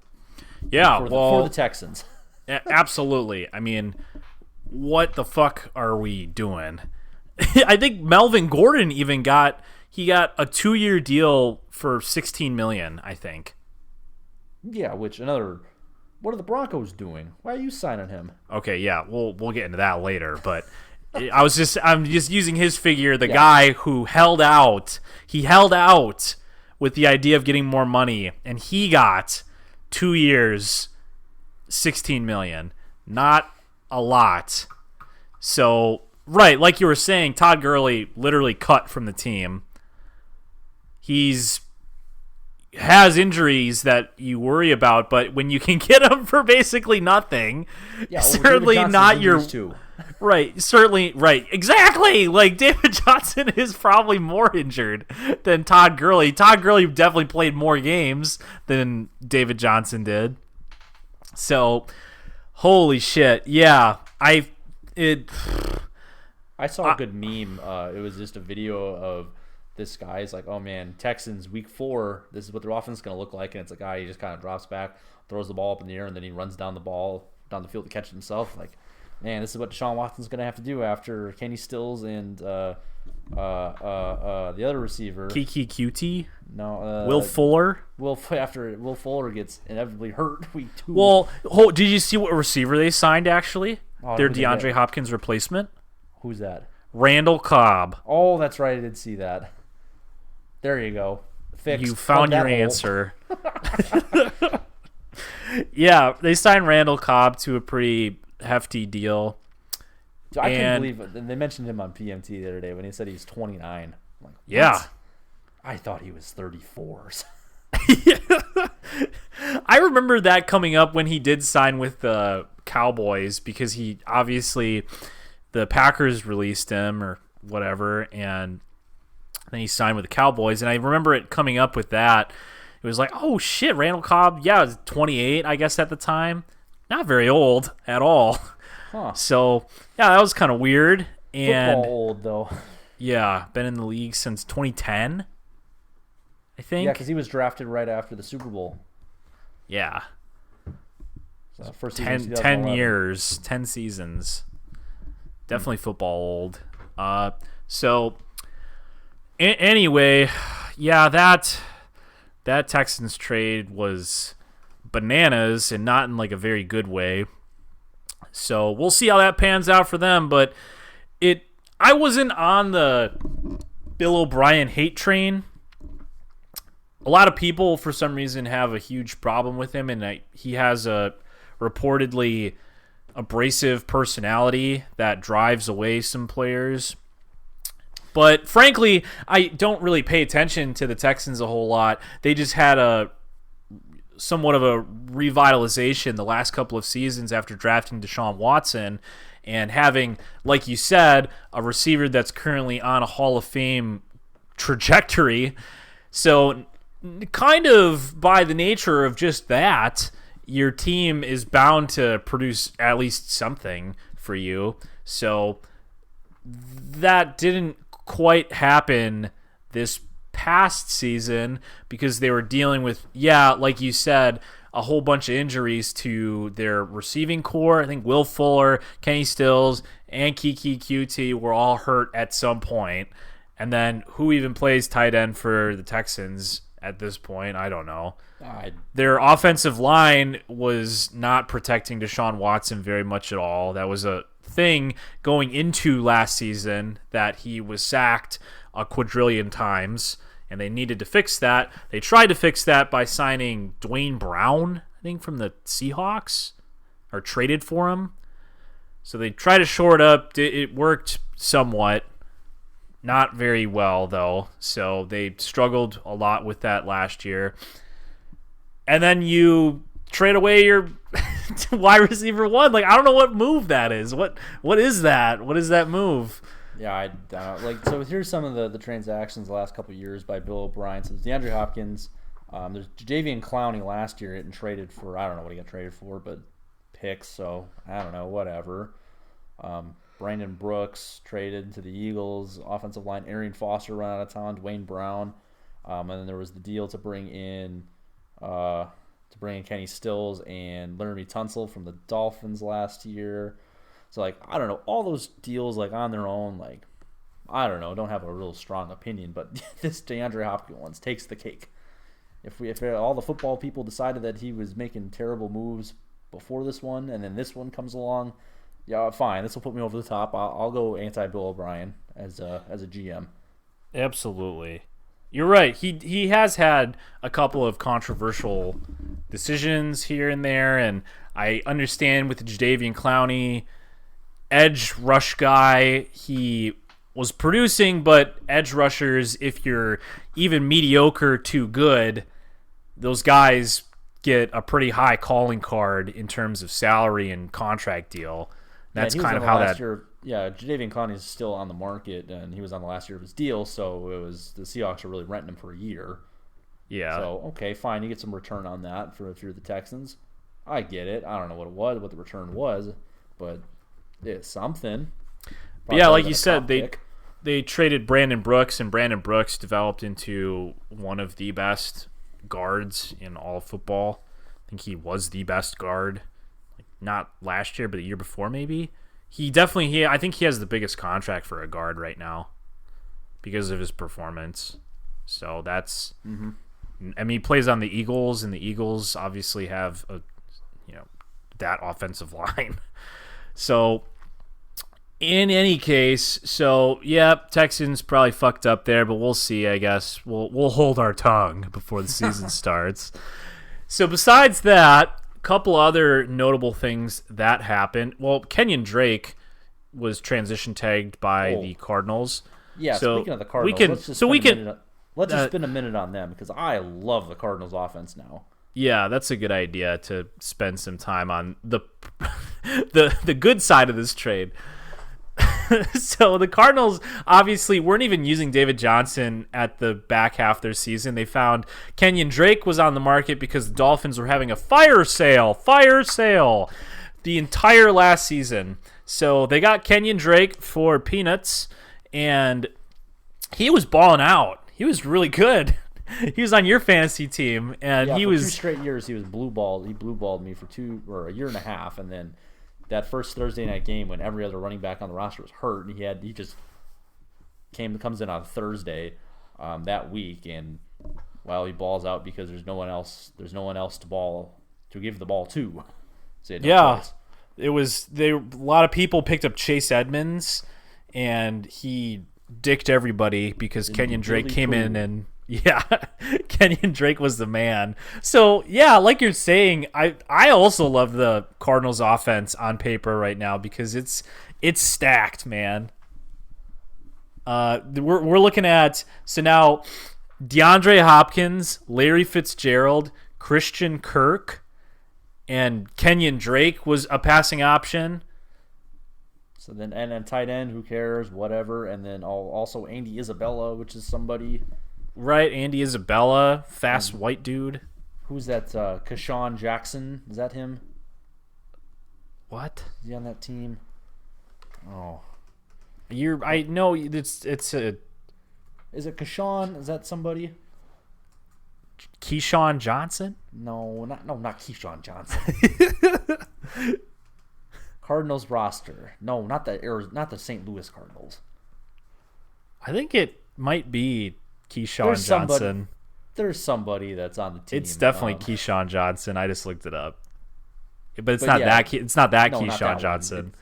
Yeah, for the Texans. Absolutely. I mean, what the fuck are we doing? I think Melvin Gordon even got a 2-year deal for $16 million, I think. Yeah, what are the Broncos doing? Why are you signing him? Okay, yeah, we'll get into that later, but I'm just using his figure, the guy who held out. He held out with the idea of getting more money, and he got 2 years, $16 million. Not a lot. So, right, like you were saying, Todd Gurley literally cut from the team. He's has injuries that you worry about, but when you can get him for basically nothing, certainly not your too. Right, certainly right. Exactly. Like David Johnson is probably more injured than Todd Gurley. Todd Gurley definitely played more games than David Johnson did. So, holy shit. Yeah, I saw a good meme. It was just a video of this guy's like, oh man, Texans week 4, this is what their offense is going to look like. And it's a guy, he just kind of drops back, throws the ball up in the air, and then he runs down the field to catch it himself. Like, man, this is what Deshaun Watson's going to have to do after Kenny Stills and the other receiver. Kiki QT? No. Will Fuller? After Will Fuller gets inevitably hurt week 2. Well, did you see what receiver they signed, actually? Their DeAndre Hopkins replacement? Who's that? Randall Cobb. Oh, that's right. I did see that. There you go. Fixed. You found your answer. Yeah, they signed Randall Cobb to a pretty hefty deal. I couldn't believe it. They mentioned him on PMT the other day when he said he's 29. I'm like, yeah. I thought he was 34. I remember that coming up when he did sign with the Cowboys, because he obviously the Packers released him or whatever, and then he signed with the Cowboys. And I remember it coming up with that. It was like, oh shit, Randall Cobb, yeah, was 28, I guess, at the time. Not very old at all. Huh. So, yeah, that was kind of weird. And football old, though. Yeah, been in the league since 2010, I think. Yeah, because he was drafted right after the Super Bowl. Yeah. So first 10 years, 10 seasons. Definitely football old. So, anyway, yeah, that Texans trade was bananas, and not in like a very good way. So we'll see how that pans out for them. But I wasn't on the Bill O'Brien hate train. A lot of people, for some reason, have a huge problem with him, and he has a reportedly abrasive personality that drives away some players. But frankly, I don't really pay attention to the Texans a whole lot. They just had somewhat of a revitalization the last couple of seasons after drafting Deshaun Watson and having, like you said, a receiver that's currently on a Hall of Fame trajectory. So kind of by the nature of just that, your team is bound to produce at least something for you. So that didn't quite happen this past season because they were dealing with, like you said, a whole bunch of injuries to their receiving core. I think Will Fuller, Kenny Stills, and Kiki QT were all hurt at some point. And then who even plays tight end for the Texans at this point? I don't know. Their offensive line was not protecting Deshaun Watson very much at all. That was a thing going into last season, that he was sacked a quadrillion times, and they needed to fix that. They tried to fix that by signing Dwayne Brown, I think, from the Seahawks, or traded for him. So they tried to shore it up. It worked somewhat. Not very well, though. So they struggled a lot with that last year. And then you trade away your wide receiver one. Like, I don't know what move that is. What is that? What is that move? Yeah, I don't know. So here's some of the transactions the last couple of years by Bill O'Brien. So there's DeAndre Hopkins. There's Jadeveon Clowney last year getting traded for, I don't know what he got traded for, but picks. So I don't know, whatever. Brandon Brooks traded to the Eagles. Offensive line, Arian Foster run out of town. Dwayne Brown. And then there was the deal to bring in Kenny Stills and Laremy Tunsil from the Dolphins last year. So, like, I don't know. All those deals, like, on their own, like, I don't know. Don't have a real strong opinion. But this DeAndre Hopkins one takes the cake. If all the football people decided that he was making terrible moves before this one, and then this one comes along, yeah, fine. This will put me over the top. I'll go anti-Bill O'Brien as a GM. Absolutely. You're right. He has had a couple of controversial decisions here and there, and I understand with the Jadeveon Clowney edge rush guy, he was producing, but edge rushers, if you're even mediocre to good, those guys get a pretty high calling card in terms of salary and contract deal. That's kind of how that. Yeah, Jadeveon Clowney is still on the market, and he was on the last year of his deal, so it was the Seahawks are really renting him for a year. Yeah. So okay, fine, you get some return on that for if you're the Texans. I get it. I don't know what the return was, but it's something. But yeah, like you said, they traded Brandon Brooks, and Brandon Brooks developed into one of the best guards in all of football. I think he was the best guard, like not last year, but the year before maybe. I think he has the biggest contract for a guard right now because of his performance. So that's, I mean, he plays on the Eagles, and the Eagles obviously have that offensive line. So in any case, Texans probably fucked up there, but we'll see. I guess we'll hold our tongue before the season starts. So besides that, couple other notable things that happened. Well, Kenyon Drake was transition tagged by the Cardinals. Yeah, so speaking of the Cardinals, let's just spend a minute on them because I love the Cardinals offense now. Yeah, that's a good idea to spend some time on the good side of this trade. So the Cardinals obviously weren't even using David Johnson at the back half of their season. They found Kenyon Drake was on the market because the Dolphins were having a fire sale the entire last season. So they got Kenyon Drake for peanuts, and he was balling out. He was really good. He was on your fantasy team, and he was 2 straight years. He was blue balled. He blue balled me for a year and a half, and then that first Thursday night game when every other running back on the roster was hurt, and he just comes in on Thursday that week, and he balls out because there's no one else to give the ball to. So it was a lot of people picked up Chase Edmonds, and he dicked everybody because Kenyon Drake came in and Kenyon Drake was the man. So, like you're saying, I also love the Cardinals offense on paper right now because it's stacked, man. We're looking at now DeAndre Hopkins, Larry Fitzgerald, Christian Kirk, and Kenyon Drake was a passing option. So then and tight end, who cares, whatever, and then also Andy Isabella, which is somebody. Right, Andy Isabella, fast white dude. Who's that? Keshawn Jackson, is that him? What? Is he on that team? Oh, I know it's a. Is it Keshawn? Is that somebody? Keyshawn Johnson? No, not Keyshawn Johnson. Cardinals roster. No, not the St. Louis Cardinals. I think it might be Keyshawn Johnson. There's somebody that's on the team. It's definitely Keyshawn Johnson. I just looked it up, but it's not that. It's not that Keyshawn Johnson.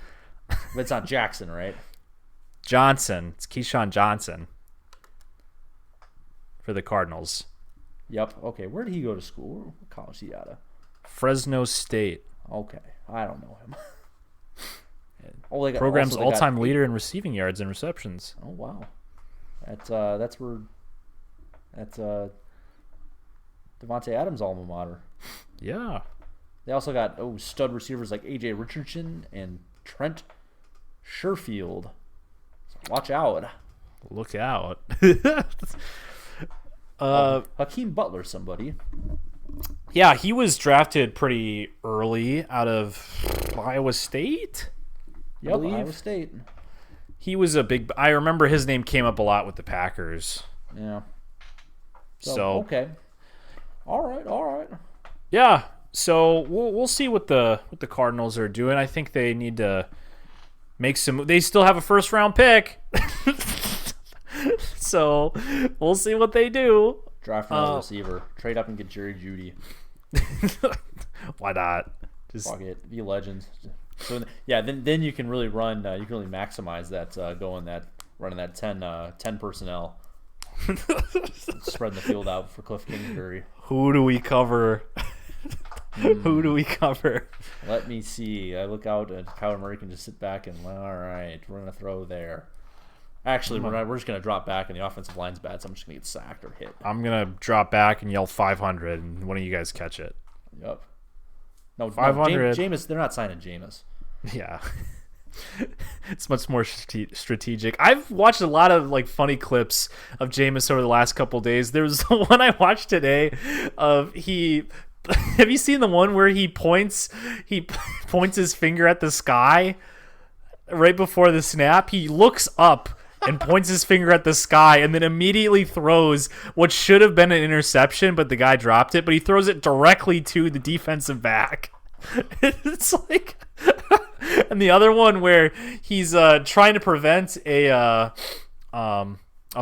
But it's not Jackson, right? Johnson. It's Keyshawn Johnson for the Cardinals. Yep. Okay. Where did he go to school? What college he out of? Fresno State. Okay. I don't know him. Program's all-time leader in receiving yards and receptions. Oh wow. That's Devontae Adams' alma mater. Yeah. They also got stud receivers like A.J. Richardson and Trent Sherfield. So watch out. Look out. Hakeem Butler, somebody. Yeah, he was drafted pretty early out of Iowa State. Yep, Iowa State. He was I remember his name came up a lot with the Packers. Yeah. So okay. All right. Yeah. So we'll see what the Cardinals are doing. I think they need to make some. They still have a first round pick. So we'll see what they do. Draft another receiver. Trade up and get Jerry Jeudy. Why not? Just fuck it. Be legends. So then you can really run. You can really maximize that running that 10 personnel. Spreading the field out for Cliff Kingsbury. Who do we cover? Who do we cover? Let me see. I look out and Kyler Murray can just sit back and, all right, we're going to throw there. Actually, we're just going to drop back and the offensive line's bad, so I'm just going to get sacked or hit. I'm going to drop back and yell 500, and one of you guys catch it. Yep. No, 500. Jameis, they're not signing Jameis. Yeah. It's much more strategic. I've watched a lot of like funny clips of Jameis over the last couple days. There was the one I watched today of have you seen the one where he points his finger at the sky right before the snap? He looks up and points his finger at the sky and then immediately throws what should have been an interception, but the guy dropped it, but he throws it directly to the defensive back. It's like and the other one where he's trying to prevent a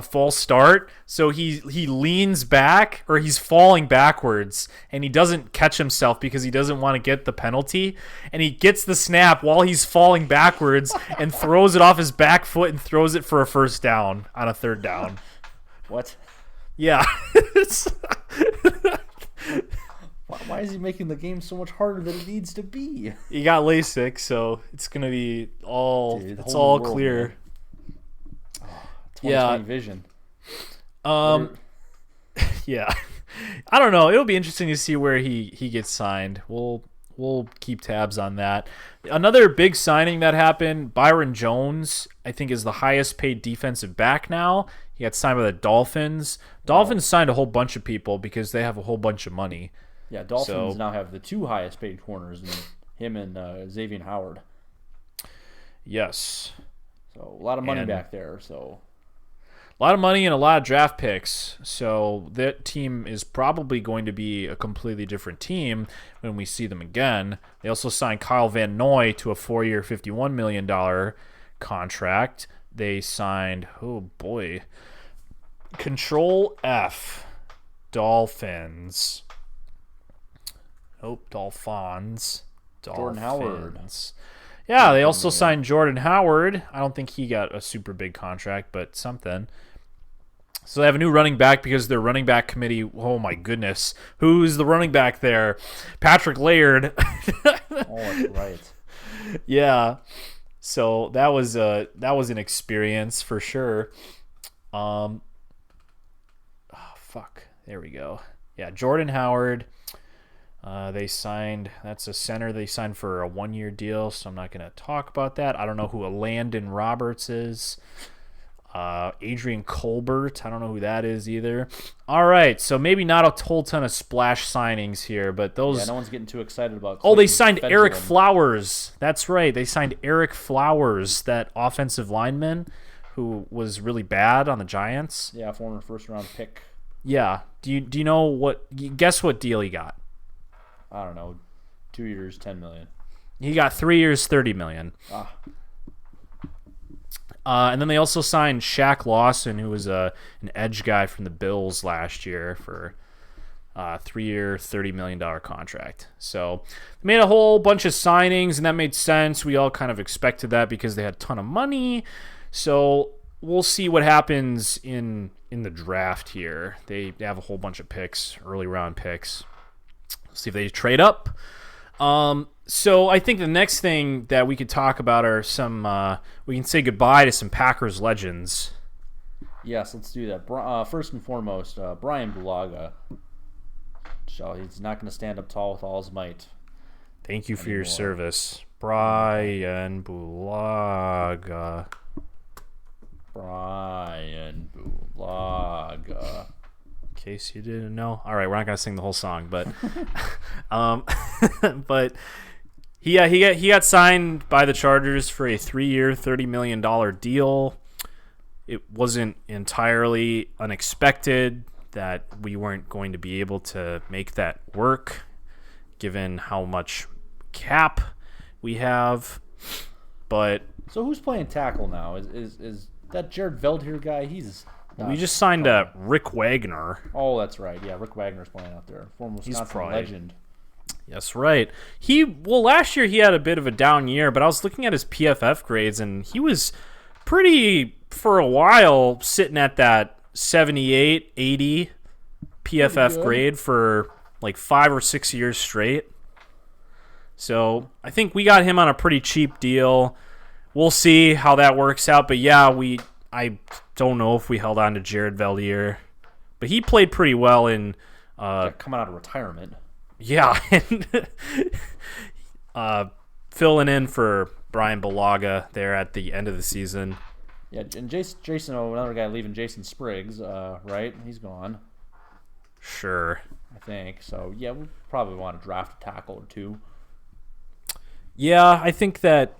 false start, so he leans back, or he's falling backwards, and he doesn't catch himself because he doesn't want to get the penalty, and he gets the snap while he's falling backwards and throws it off his back foot and throws it for a first down on a third down. What? Yeah. Why is he making the game so much harder than it needs to be? He got LASIK, so it's gonna be all it's whole all world, clear. Man. 20/20 vision. Yeah. I don't know. It'll be interesting to see where he gets signed. We'll keep tabs on that. Another big signing that happened, Byron Jones, I think, is the highest paid defensive back now. He got signed by the Dolphins. Dolphins signed a whole bunch of people because they have a whole bunch of money. Yeah, Dolphins now have the two highest paid corners, him and Xavier Howard. Yes. So a lot of money back there. So a lot of money and a lot of draft picks. So that team is probably going to be a completely different team when we see them again. They also signed Kyle Van Noy to a 4-year, $51 million contract. They signed, oh boy, Control F, Dolphins. Dolphins. Jordan Howard. Yeah, they also signed Jordan Howard. I don't think he got a super big contract, but something. So they have a new running back because their running back committee, oh my goodness, who's the running back there? Patrick Laird. Oh, that's right. Yeah. So that was an experience for sure. There we go. Yeah, Jordan Howard. They signed, that's a center they signed for a 1-year deal, so I'm not going to talk about that. I don't know who Landon Roberts is. Adrian Colbert, I don't know who that is either. All right, so maybe not a whole ton of splash signings here, but those... Yeah, no one's getting too excited about... Oh, they signed Eric Flowers. That's right, they signed Eric Flowers, that offensive lineman who was really bad on the Giants. Yeah, former first-round pick. Yeah. Do you know what... Guess what deal he got? I don't know, 2 years, $10 million. He got 3 years, $30 million. And then they also signed Shaq Lawson, who was an edge guy from the Bills last year, for a 3-year, $30 million contract. So they made a whole bunch of signings, and that made sense. We all kind of expected that because they had a ton of money. So we'll see what happens in the draft here. They have a whole bunch of picks, early round picks. See if they trade up. So I think the next thing that we could talk about are some. We can say goodbye to some Packers legends. Yes, let's do that. First and foremost, Brian Bulaga. He's not going to stand up tall with all his might. Thank you for your service, Brian Bulaga. Brian Bulaga. In case you didn't know. All right, we're not gonna sing the whole song, but but he got signed by the Chargers for a 3-year, $30 million deal. It wasn't entirely unexpected that we weren't going to be able to make that work, given how much cap we have. But so who's playing tackle now? Is that Jared Veldheer guy? We just signed Rick Wagner. Oh, that's right. Yeah, Rick Wagner's playing out there. Former Wisconsin legend. That's right. Last year he had a bit of a down year, but I was looking at his PFF grades, and he was pretty, for a while, sitting at that 78, 80 PFF good. grade for like 5 or 6 years straight. So I think we got him on a pretty cheap deal. We'll see how that works out. But yeah, I don't know if we held on to Jared Valliere. But he played pretty well in coming out of retirement. yeah, filling in for Brian Balaga there at the end of the season. Yeah, and Jason, another guy leaving, Jason Spriggs, right? He's gone, Sure. I think. So yeah, we probably want to draft a tackle or two. Yeah, I think that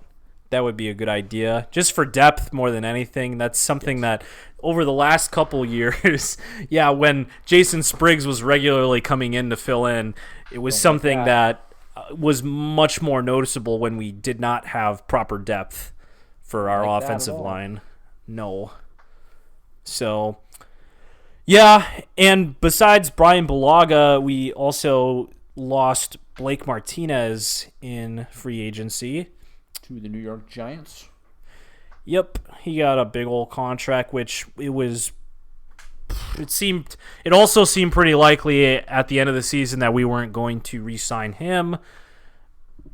would be a good idea. Just for depth more than anything. That's something that over the last couple years, yeah, when Jason Spriggs was regularly coming in to fill in, it was something that was much more noticeable when we did not have proper depth for our Like that offensive at all. line. No. So, yeah, and besides Brian Balaga, we also lost Blake Martinez in free agency. To the New York Giants. Yep, he got a big old contract, which it also seemed pretty likely at the end of the season that we weren't going to re-sign him.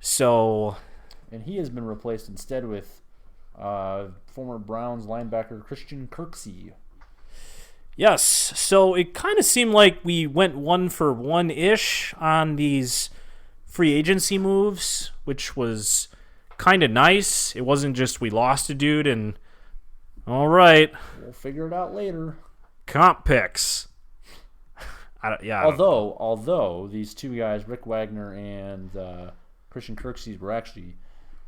So, And he has been replaced instead with former Browns linebacker Christian Kirksey. yes, so it kind of seemed like we went 1-for-1-ish on these free agency moves, which was kind of nice. It wasn't just we lost a dude and all right, We'll figure it out later. comp picks. Although these two guys, Rick Wagner and Christian Kirksey, were actually,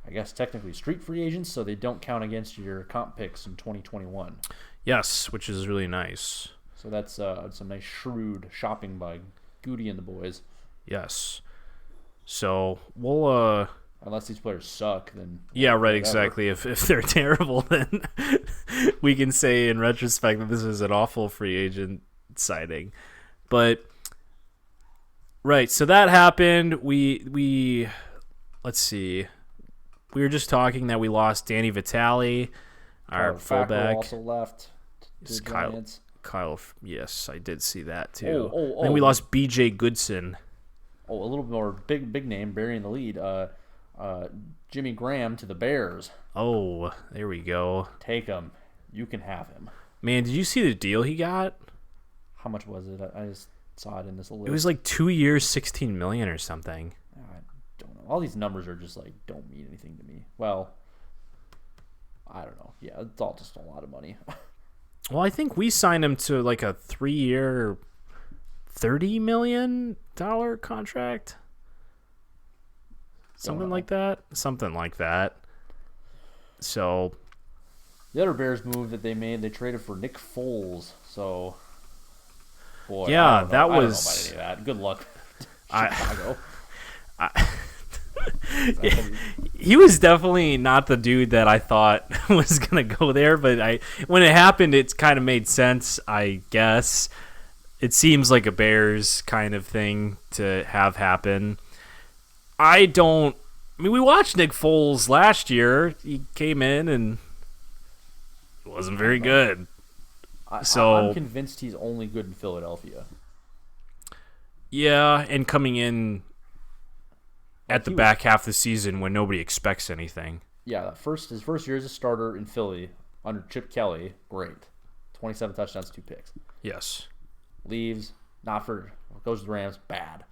I guess, technically street free agents, so they don't count against your comp picks in 2021. Yes, which is really nice. So that's some nice shrewd shopping by Goody and the boys. Yes. So we'll Unless these players suck, then yeah, right, whatever. exactly. If they're terrible, then we can say in retrospect that this is an awful free agent signing. But right, so that happened. We let's see. We were just talking that we lost Danny Vitale, our Fackrell fullback. also left to It's the Giants. Kyle, yes, I did see that too. Oh, Then we oh. lost B.J. Goodson. Oh, a little more big name burying the lead. Jimmy Graham to the Bears. Oh, there we go. Take him. You can have him. Man, did you see the deal he got? How much was it? I just saw it in this list. It was like 2 years, $16 million or something. I don't know. All these numbers are just like don't mean anything to me. Well, I don't know. Yeah, it's all just a lot of money. Well, I think we signed him to like a 3-year, $30 million contract. Something like that. So, The other Bears move that they made, they traded for Nick Foles. So, boy, Yeah, I don't know. that I don't know was- about any of that. Good luck, I- Chicago. he was definitely not the dude that I thought was going to go there, but when it happened, it kind of made sense, I guess. It seems like a Bears kind of thing to have happen. We watched Nick Foles last year. He came in and it wasn't very good. So- I'm convinced he's only good in Philadelphia. Yeah, and coming in at the he was- back half of the season when nobody expects anything. Yeah, his first year as a starter in Philly under Chip Kelly, great. 27 touchdowns, 2 picks. Yes. Leaves, goes to the Rams, bad.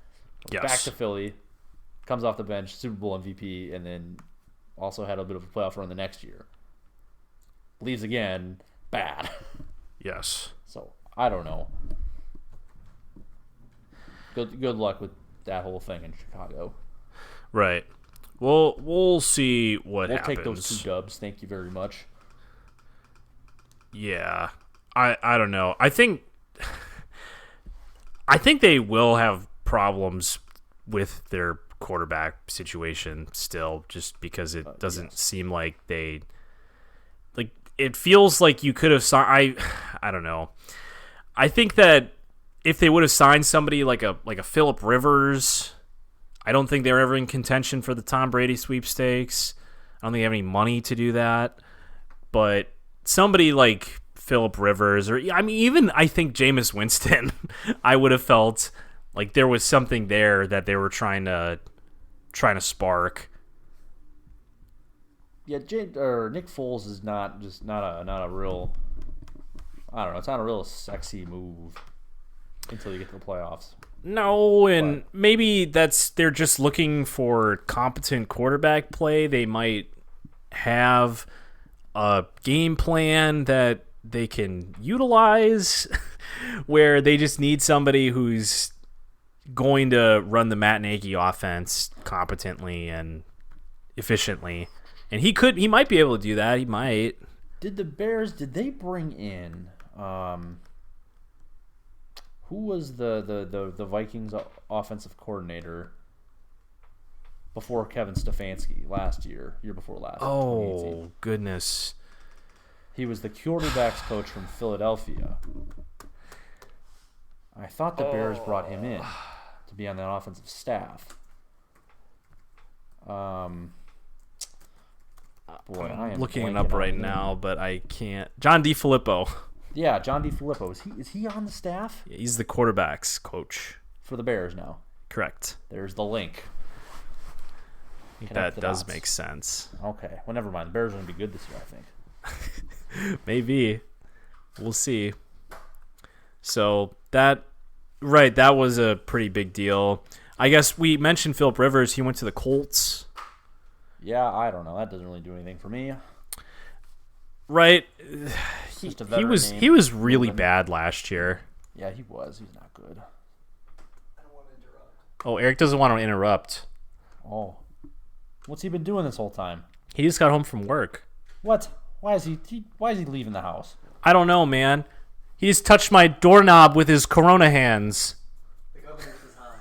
Yes. Back to Philly, comes off the bench, Super Bowl MVP, and then also had a bit of a playoff run the next year. Leaves again, bad. Yes. So I don't know. Good luck with that whole thing in Chicago. Right. Well, we'll see what We'll happens. take those 2 dubs. Thank you very much. Yeah. I don't know. I think they will have problems with their quarterback situation still, just because it doesn't seem like it feels like you could have signed. I don't know. I think that if they would have signed somebody like a Phillip Rivers, I don't think they were ever in contention for the Tom Brady sweepstakes. I don't think they have any money to do that. But somebody like Phillip Rivers, or I mean, even I think Jameis Winston, I would have felt like there was something there that they were trying to spark. Yeah, Nick Foles is not a real. I don't know. It's not a real sexy move until you get to the playoffs. No, and maybe they're just looking for competent quarterback play. They might have a game plan that they can utilize where they just need somebody who's going to run the Matt Nagy offense competently and efficiently. And he might be able to do that. He might. Did they bring in who was the Vikings offensive coordinator before Kevin Stefanski year before last? Oh, goodness. He was the quarterbacks coach from Philadelphia. I thought the Bears brought him in to be on that offensive staff. Boy, I'm looking it up right now, but I can't. John DeFilippo. Yeah, John DeFilippo. Is he on the staff? Yeah, he's the quarterbacks coach for the Bears now. Correct. There's the link. That does make sense. Okay. Well, never mind. The Bears are going to be good this year, I think. Maybe. We'll see. So that was a pretty big deal. I guess we mentioned Phillip Rivers. He went to the Colts. Yeah, I don't know. That doesn't really do anything for me. Right. He was really bad last year. Yeah, he was. He's not good. I don't want to interrupt. Oh, Eric doesn't want to interrupt. Oh. What's he been doing this whole time? He just got home from work. What? Why is he leaving the house? I don't know, man. He just touched my doorknob with his Corona hands. The governor says hi.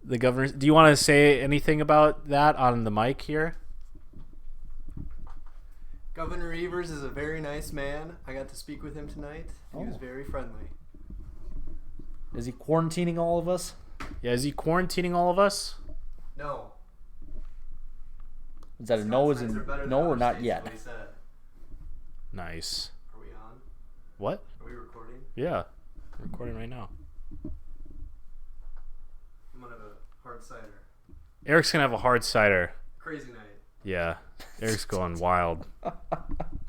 The governor. Do you want to say anything about that on the mic here? Governor Evers is a very nice man. I got to speak with him tonight. He was very friendly. Is he quarantining all of us? Yeah, is he quarantining all of us? No. Is that a no? Is a no or not yet? What he said. Nice. Are we on? What? Are we recording? Yeah, we're recording right now. I'm gonna have a hard cider. Eric's gonna have a hard cider. Crazy night. Yeah, Eric's going wild.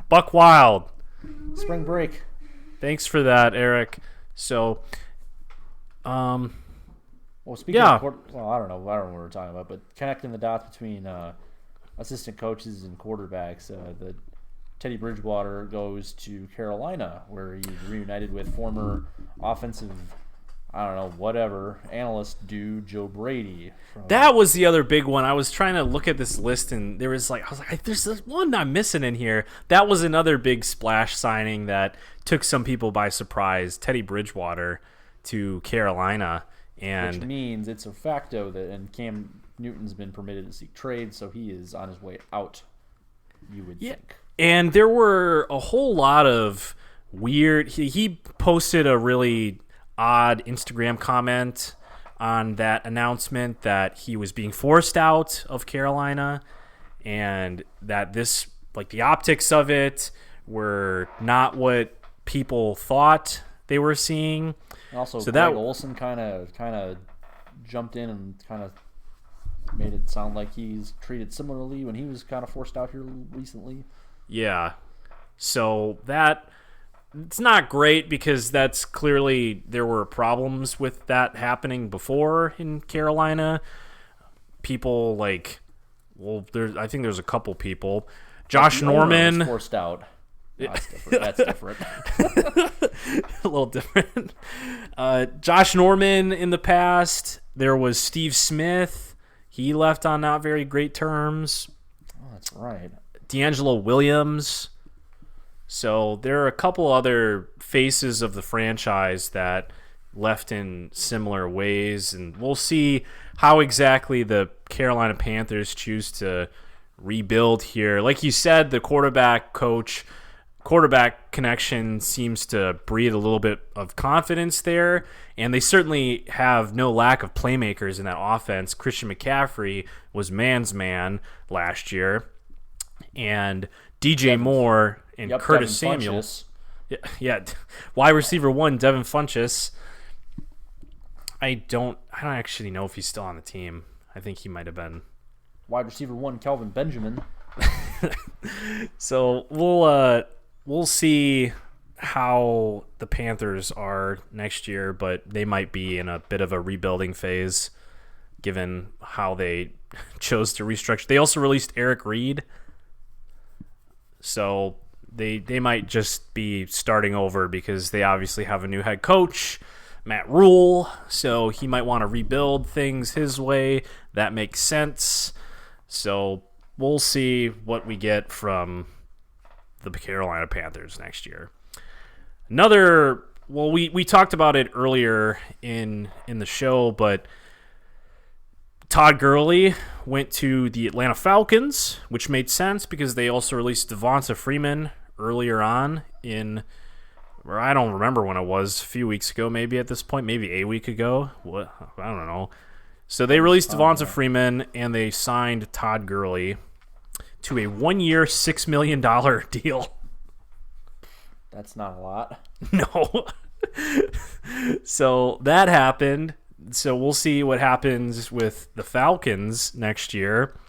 Buck wild. Spring break. Thanks for that, Eric. So, well, speaking of I don't know what we're talking about, but connecting the dots between assistant coaches and quarterbacks, the Teddy Bridgewater goes to Carolina, where he's reunited with former offensive, I don't know, whatever, analyst dude, Joe Brady. That was the other big one. I was trying to look at this list, and I was like, there's this one I'm missing in here. That was another big splash signing that took some people by surprise. Teddy Bridgewater to Carolina. Which means it's a facto that, and Cam Newton's been permitted to seek trade, so he is on his way out, you would think. And there were a whole lot of weird... He posted a really odd Instagram comment on that announcement that he was being forced out of Carolina, and that this, like, the optics of it were not what people thought they were seeing. And also, so Greg Olsen kind of jumped in and kind of made it sound like he's treated similarly when he was kind of forced out here recently. Yeah. So that... It's not great because that's clearly there were problems with that happening before in Carolina. People I think there's a couple people. Josh Norman was forced out. No, that's different. A little different. Josh Norman in the past. There was Steve Smith. He left on not very great terms. Oh, that's right. D'Angelo Williams. So there are a couple other faces of the franchise that left in similar ways, and we'll see how exactly the Carolina Panthers choose to rebuild here. Like you said, the quarterback connection seems to breed a little bit of confidence there, and they certainly have no lack of playmakers in that offense. Christian McCaffrey was man's man last year, and DJ Moore and Yep, Curtis Devin Samuel. Funchess. Yeah. Wide receiver 1, Devin Funchess. I don't actually know if he's still on the team. I think he might have been. Wide receiver 1, Kelvin Benjamin. So we'll see how the Panthers are next year, but they might be in a bit of a rebuilding phase given how they chose to restructure. They also released Eric Reed, so they might just be starting over because they obviously have a new head coach, Matt Rule, so he might want to rebuild things his way. That makes sense. So we'll see what we get from the Carolina Panthers next year. We talked about it earlier in the show, but Todd Gurley went to the Atlanta Falcons, which made sense because they also released Devonta Freeman earlier on or I don't remember when it was, a few weeks ago maybe at this point, maybe a week ago. What? I don't know. So they released Devonta Freeman and they signed Todd Gurley to a 1-year, $6 million deal. That's not a lot. No. So that happened. So we'll see what happens with the Falcons next year.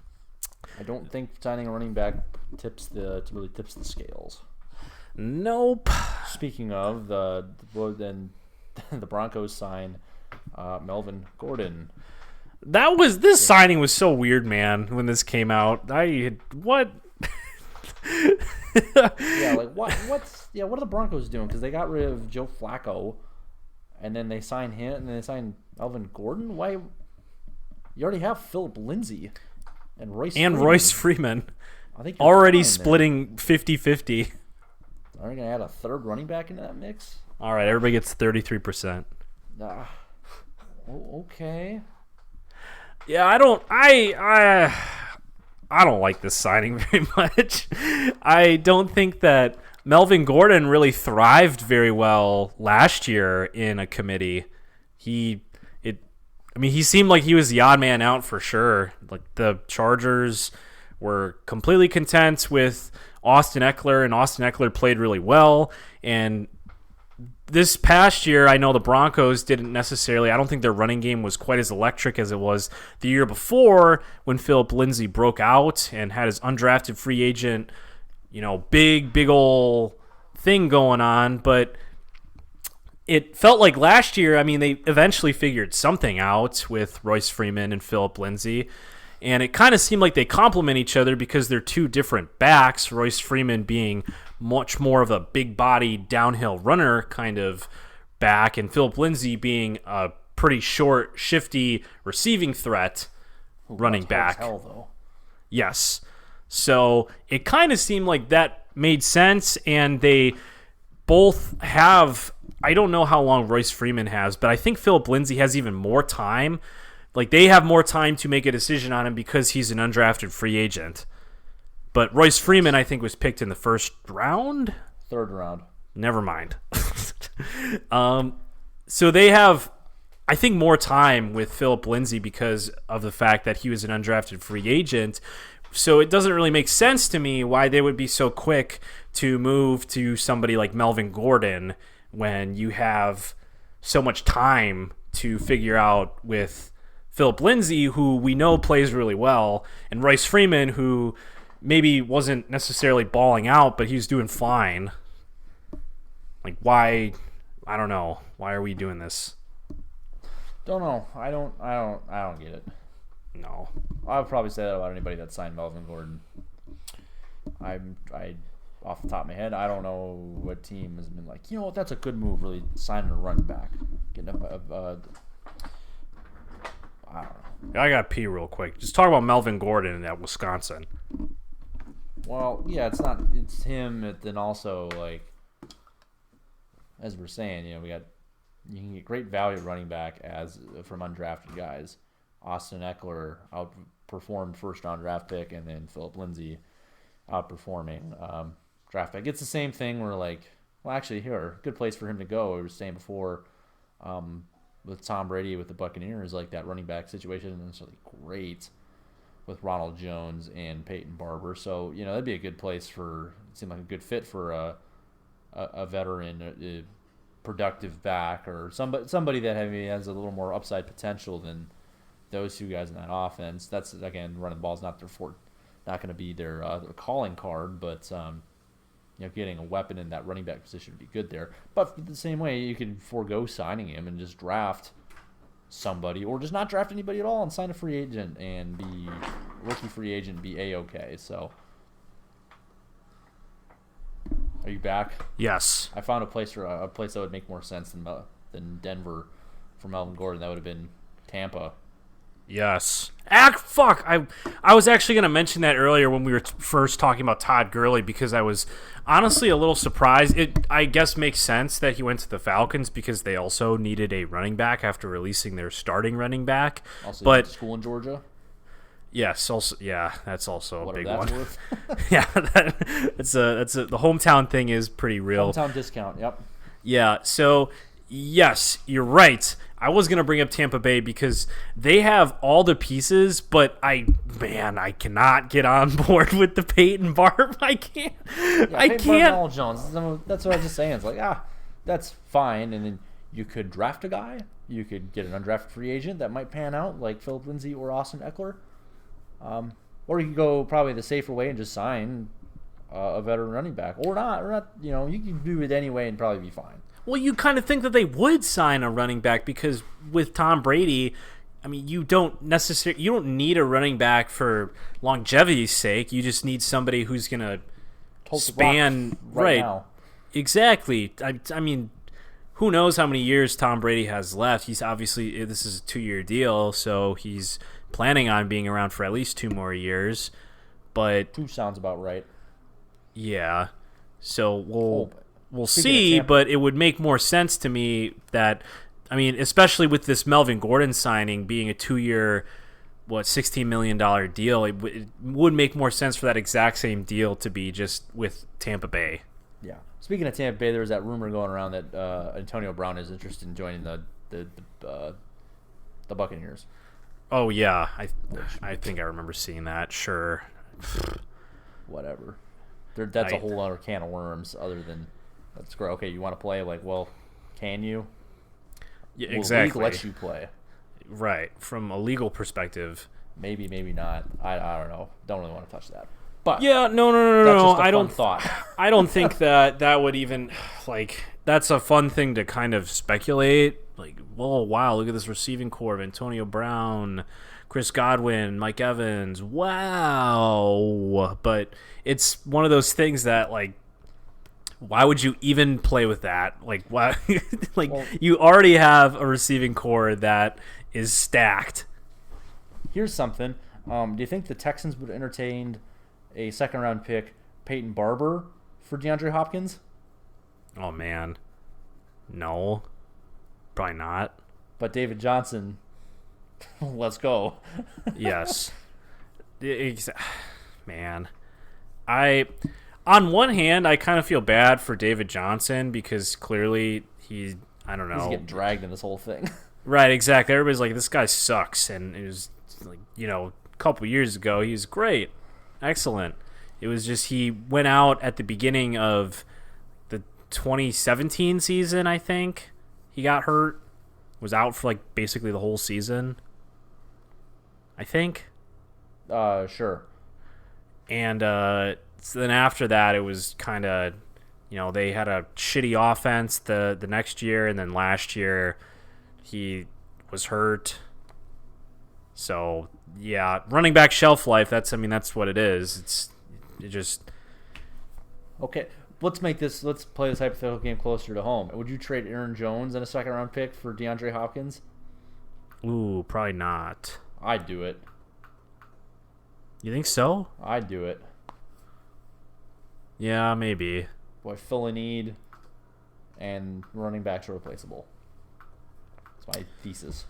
I don't think signing a running back really tips the scales. Nope. Speaking of, the Broncos sign Melvin Gordon. This signing was so weird, man, when this came out. What? Yeah, like what are the Broncos doing? Because they got rid of Joe Flacco, and then they signed him, and then they signed Melvin Gordon. Why? You already have Philip Lindsay and Royce Freeman. I think already splitting 50-50. Are you gonna add a third running back into that mix? All right, everybody gets 33%. Okay. Yeah, I don't like this signing very much. I don't think that Melvin Gordon really thrived very well last year in a committee. He seemed like he was the odd man out for sure. Like the Chargers were completely content with Austin Eckler, and Austin Eckler played really well. And this past year, I know the Broncos didn't necessarily, I don't think their running game was quite as electric as it was the year before when Philip Lindsay broke out and had his undrafted free agent, big ol' thing going on. But it felt like last year, they eventually figured something out with Royce Freeman and Philip Lindsay. And it kind of seemed like they complement each other because they're two different backs, Royce Freeman being much more of a big body downhill runner kind of back, and Philip Lindsay being a pretty short, shifty receiving threat running back. Hell, though. Yes. So it kind of seemed like that made sense, and they both have, I don't know how long Royce Freeman has, but I think Philip Lindsay has even more time. Like, they have more time to make a decision on him because he's an undrafted free agent. But Royce Freeman, I think, was picked in the first round? Third round. Never mind. So they have, I think, more time with Philip Lindsay because of the fact that he was an undrafted free agent. So it doesn't really make sense to me why they would be so quick to move to somebody like Melvin Gordon when you have so much time to figure out with Philip Lindsay, who we know plays really well, and Royce Freeman, who maybe wasn't necessarily balling out, but he's doing fine. Like, why? I don't know. Why are we doing this? Don't know. I don't get it. No. I would probably say that about anybody that signed Melvin Gordon. I off the top of my head, I don't know what team has been like, that's a good move, really signing a running back. Getting I don't know. I got to pee real quick. Just talk about Melvin Gordon at Wisconsin. Well, yeah, it's him, and then also, like, as we're saying, you can get great value at running back from undrafted guys. Austin Eckler outperformed first-round draft pick, and then Philip Lindsay outperforming draft pick. It's the same thing where, like, well, actually, here, good place for him to go. We were saying before, with Tom Brady with the Buccaneers, like that running back situation isn't necessarily great with Ronald Jones and Peyton Barber. So, that'd be a good place for seem like a good fit for a veteran, a productive back, or somebody that has a little more upside potential than those two guys in that offense. That's, again, running the ball is not not going to be their calling card, but getting a weapon in that running back position would be good there. But the same way, you can forego signing him and just draft somebody, or just not draft anybody at all and sign a free agent and be rookie free agent and be A-okay. So, are you back? Yes. I found a place that would make more sense than Denver for Melvin Gordon. That would have been Tampa. Yes. Fuck. I was actually going to mention that earlier when we were first talking about Todd Gurley, because I was honestly a little surprised. It, I guess, makes sense that he went to the Falcons because they also needed a running back after releasing their starting running back. Also, but you went to school in Georgia. Yes, also, yeah, that's also a big one. Worth. Yeah, that's the hometown thing is pretty real. Hometown discount. Yep. Yeah. So yes, you're right. I was gonna bring up Tampa Bay because they have all the pieces, but I cannot get on board with the Peyton Barber. I can't. Yeah, I can't. Barber, Jones. That's what I was just saying. It's like, that's fine, and then you could draft a guy. You could get an undrafted free agent that might pan out, like Philip Lindsay or Austin Eckler. Or you could go probably the safer way and just sign a veteran running back, or not. You can do it anyway and probably be fine. Well, you kind of think that they would sign a running back because with Tom Brady, I mean, you don't need a running back for longevity's sake. You just need somebody who's gonna span right now. Exactly. I mean, who knows how many years Tom Brady has left? He's obviously, this is a 2-year deal, so he's planning on being around for at least 2 more years. But 2 sounds about right. Yeah. So we'll see, but it would make more sense to me that, I mean, especially with this Melvin Gordon signing being a 2-year, $16 million deal, it would make more sense for that exact same deal to be just with Tampa Bay. Yeah. Speaking of Tampa Bay, there was that rumor going around that Antonio Brown is interested in joining the Buccaneers. Oh yeah, I think I remember seeing that. Sure. Whatever. That's a whole other can of worms. Other than that's great. Okay, you want to play? Like, well, can you? Yeah, exactly. Will league let you play? Right. From a legal perspective, maybe not. I don't know. Don't really want to touch that. But yeah, no. That's just a fun thought. I don't think that would even that's a fun thing to kind of speculate. Like, whoa, wow, look at this receiving core of Antonio Brown, Chris Godwin, Mike Evans. Wow. But it's one of those things that, why would you even play with that? Why? You already have a receiving core that is stacked. Here's something. Do you think the Texans would have entertained a second-round pick, Peyton Barber, for DeAndre Hopkins? Oh, man. No. Probably not. But David Johnson, let's go. Yes. Man. On one hand, I kind of feel bad for David Johnson because clearly he's getting dragged in this whole thing. Right, exactly. Everybody's like, this guy sucks. And it was a couple years ago, he was great. Excellent. It was just he went out at the beginning of the 2017 season, I think. He got hurt. Was out for basically the whole season, I think. Sure. And so then after that, it was kind of, they had a shitty offense the next year, and then last year he was hurt. So yeah, running back shelf life. That's what it is. It just okay. Let's play this hypothetical game closer to home. Would you trade Aaron Jones and a second-round pick for DeAndre Hopkins? Ooh, probably not. I'd do it. You think so? I'd do it. Yeah, maybe. Boy, fill a need, and running backs are replaceable. That's my thesis.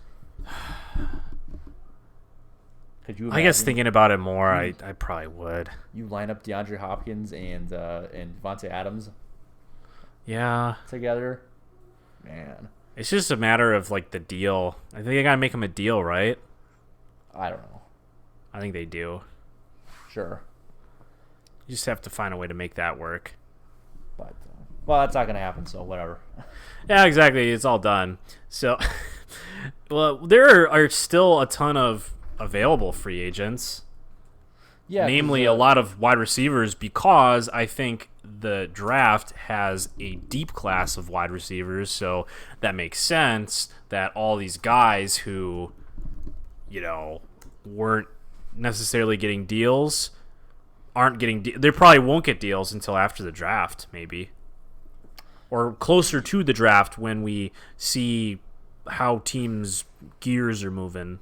Could you imagine? I guess thinking about it more, I probably would. You line up DeAndre Hopkins and Devontae Adams. Yeah. Together, man. It's just a matter of the deal. I think they gotta make him a deal, right? I don't know. I think they do. Sure. You just have to find a way to make that work. But well, that's not going to happen. So whatever. Yeah, exactly. It's all done. So, well, there are still a ton of available free agents. Yeah, Namely, a lot of wide receivers, because I think the draft has a deep class of wide receivers. So that makes sense that all these guys who, weren't necessarily getting deals aren't getting. They probably won't get deals until after the draft, maybe, or closer to the draft when we see how teams' gears are moving.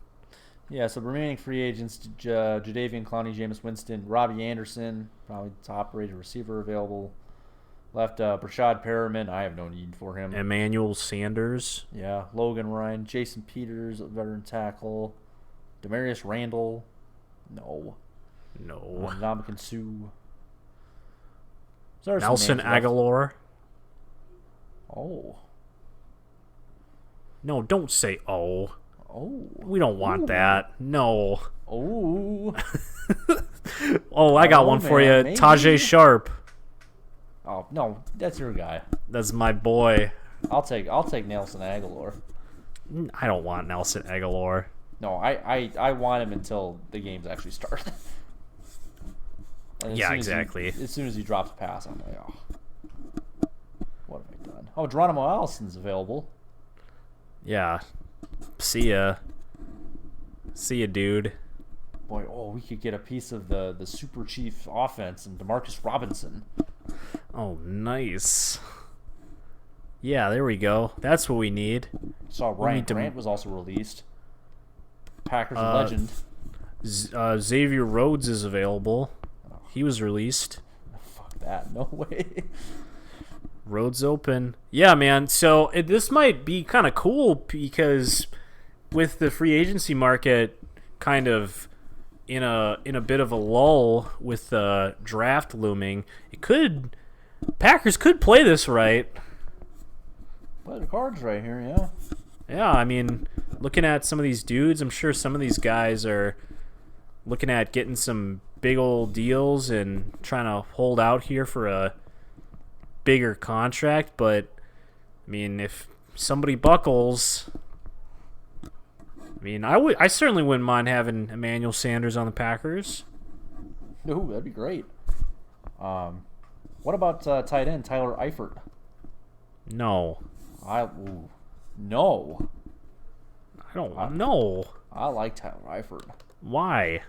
Yeah, so remaining free agents, Jadeveon Clowney, Jameis Winston, Robbie Anderson, probably top rated receiver available. Left Brashad Perriman, I have no need for him. Emmanuel Sanders. Yeah, Logan Ryan, Jason Peters, veteran tackle. Demarius Randall, no. Ndamukong Suh. Nelson Aguilar. Oh. No, don't say oh. Oh. We don't want that. No. Oh. Oh, I got one for you. Maybe. Tajay Sharp. Oh, no, that's your guy. That's my boy. I'll take Nelson Aguilar. I don't want Nelson Aguilar. No, I want him until the games actually start. Yeah, exactly. As soon as he drops a pass, I'm like, oh, what have I done? Oh, Geronimo Allison's available. Yeah. See ya, dude. Boy, we could get a piece of the Super Chief offense and Demarcus Robinson. Oh, nice. Yeah, there we go. That's what we need. Saw Ryan Grant was also released. Packers legend. Xavier Rhodes is available. He was released. Fuck that. No way. Roads open. Yeah, man. So this might be kind of cool because with the free agency market kind of in a bit of a lull with the draft looming, Packers could play this right. Play the cards right here, yeah. Yeah, I mean, looking at some of these dudes, I'm sure some of these guys are looking at getting some big old deals and trying to hold out here for a bigger contract. But I mean, if somebody buckles, I mean, I certainly wouldn't mind having Emmanuel Sanders on the Packers. Ooh, that'd be great. What about tight end Tyler Eifert? No. No. I don't know. I like Tyler Eifert. Why?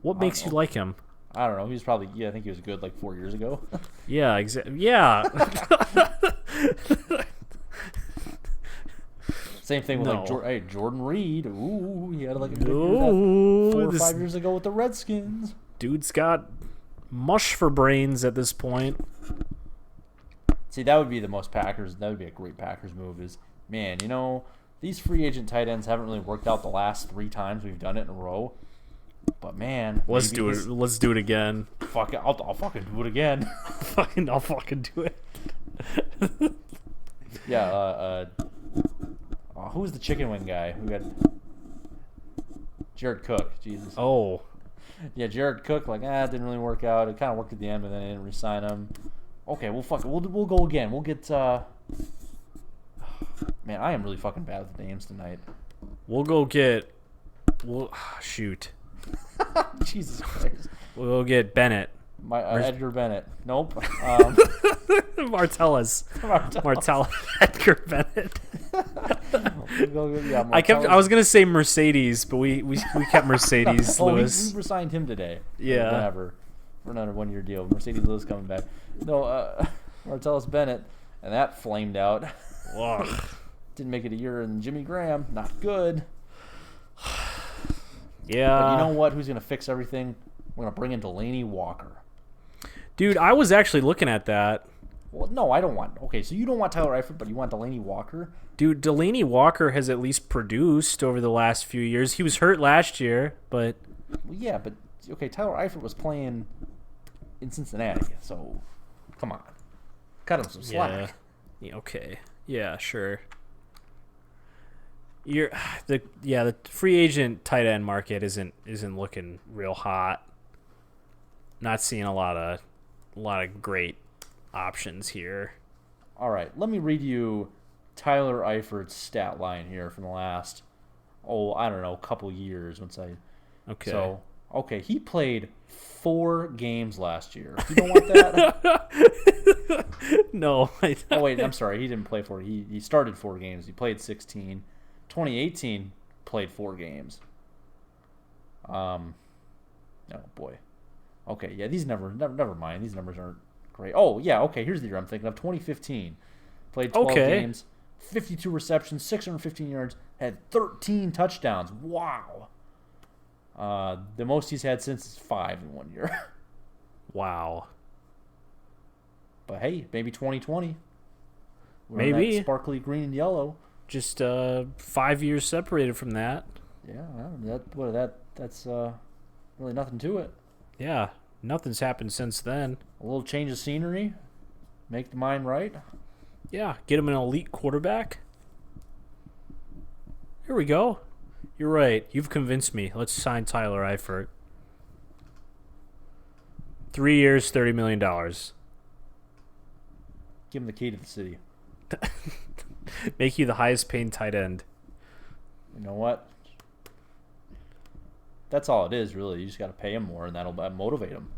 What makes you like him? I don't know. He was probably I think he was good like 4 years ago. Yeah, exactly. Yeah. Same thing with Jordan Reed. Ooh, he had like a good Ooh, 4 or 5 years ago with the Redskins. Dude's got mush for brains at this point. See, that would be the most Packers. That would be a great Packers move. Is man, these free agent tight ends haven't really worked out the last 3 times we've done it in a row. But man, let's do it. Let's do it again. Fuck it, I'll fucking do it again. I'll fucking do it. Yeah. Who was the chicken wing guy who got Jared Cook? Jesus. Oh. Yeah, Jared Cook. Like, it didn't really work out. It kind of worked at the end, but then they didn't re-sign him. Okay, well, fuck it. We'll go again. We'll get. Man, I am really fucking bad with names tonight. We'll go get. Shoot. Jesus Christ. We'll go get Bennett. Edgar Bennett. Nope. Martellus. Edgar Bennett. I was gonna say Mercedes, but we kept Mercedes Lewis. We signed him today. Yeah. Whatever. For another 1-year deal. Mercedes Lewis coming back. No, Martellus Bennett, and that flamed out. Didn't make it a year. And Jimmy Graham, not good. Yeah. But you know what? Who's gonna fix everything? We're gonna bring in Delaney Walker. Dude, I was actually looking at that. Well, no, I don't want. Okay, so you don't want Tyler Eifert, but you want Delaney Walker? Dude, Delaney Walker has at least produced over the last few years. He was hurt last year, but... Well, yeah, but, okay, Tyler Eifert was playing in Cincinnati, so come on. Cut him some slack. Yeah, okay. Yeah, sure. The free agent tight end market isn't looking real hot. Not seeing a lot of of great options here. All right, let me read you Tyler Eifert's stat line here from the last, I don't know, couple years. Okay. So, okay, he played 4 games last year. You don't want that? No. Oh, wait, I'm sorry. He didn't play 4. He started 4 games. He played 16. 2018, played 4 games. Oh, boy. Okay, yeah, these never mind. These numbers aren't great. Oh, yeah, okay, here's the year I'm thinking of. 2015. Played 12 games, 52 receptions, 615 yards, had 13 touchdowns. Wow. The most he's had since is 5 in 1 year. Wow. But hey, maybe 2020. We're in Maybe. that sparkly green and yellow. Just 5 years separated from that. Yeah, that's really nothing to it. Yeah. Nothing's happened since then. A little change of scenery, make the mind right. Yeah. Get him an elite quarterback. Here we go. You're right. You've convinced me. Let's sign Tyler Eifert. 3 years, $30 million. Give him the key to the city. Make you the highest paid tight end. You know what? That's all it is, really. You just got to pay him more, and that'll motivate him.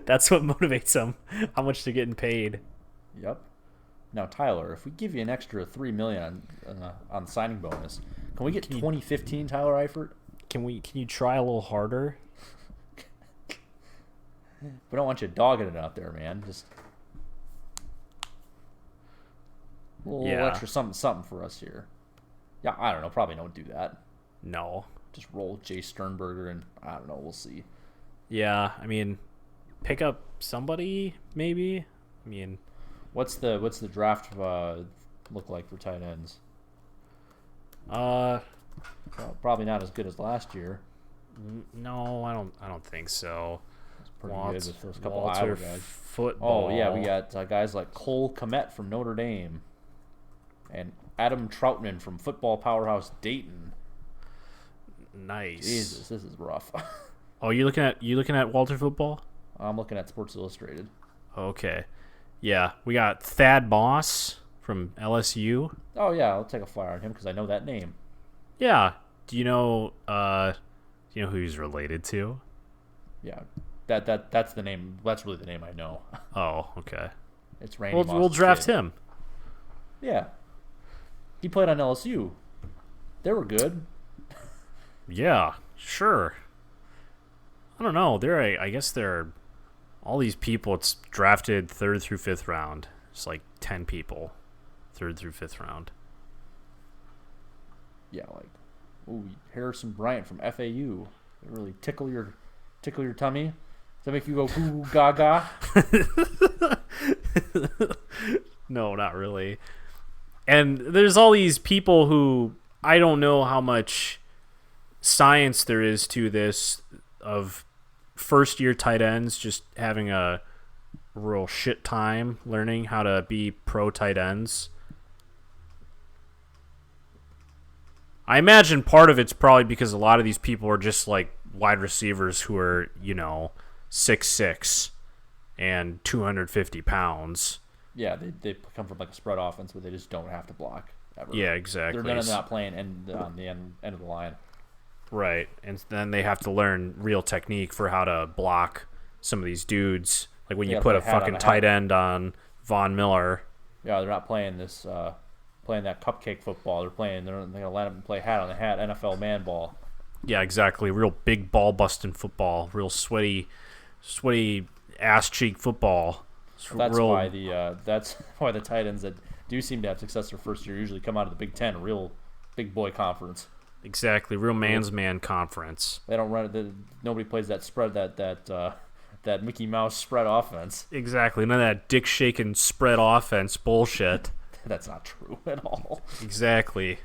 That's what motivates them. How much they're getting paid. Yep. Now, Tyler, if we give you an extra $3 million on the signing bonus, can we get 2015 Tyler Eifert? Can you try a little harder? We don't want you dogging it out there, man. Just a little extra something for us here. Yeah, I don't know. Probably don't do that. No. Just roll Jay Sternberger, and I don't know. We'll see. Yeah, I mean, pick up somebody maybe. I mean, what's the draft look like for tight ends? Probably not as good as last year. No, I don't think so. It's pretty good with those couple Walter Iowa guys. Football. Oh yeah, we got guys like Cole Kmet from Notre Dame, and Adam Troutman from football powerhouse Dayton. Nice. Jesus, this is rough. Oh, you looking at Walter Football? I'm looking at Sports Illustrated. Okay. Yeah, we got Thad Moss from LSU. Oh yeah, I'll take a flyer on him because I know that name. Yeah. Do you know who he's related to? Yeah. That's the name. That's really the name I know. Oh, okay. It's Randy Moss's We'll draft kid. him. Yeah. He played on LSU. They were good. Yeah, sure. I don't know. I guess they're all these people. It's drafted 3rd through 5th round. It's like 10 people, 3rd through 5th round. Yeah, like Harrison Bryant from FAU. They really tickle your tummy. Does that make you go goo goo gaga? No, not really. And there's all these people who I don't know how much science there is to this of first-year tight ends just having a real shit time learning how to be pro tight ends. I imagine part of it's probably because a lot of these people are just like wide receivers who are, 6'6" and 250 pounds. Yeah, they come from like a spread offense where they just don't have to block ever. Yeah, exactly. They're not playing on the end of the line. Right, and then they have to learn real technique for how to block some of these dudes. Like when you put a fucking tight end on Von Miller. Yeah, they're not playing playing that cupcake football. They're gonna let them play hat on the hat NFL man ball. Yeah, exactly. Real big ball busting football. Real sweaty ass cheek football. That's why the tight ends that do seem to have success their first year usually come out of the Big Ten, a real big boy conference. Exactly, real man's man conference. They don't run it. Nobody plays that spread that Mickey Mouse spread offense. Exactly, none of that dick shaking spread offense bullshit. That's not true at all. Exactly.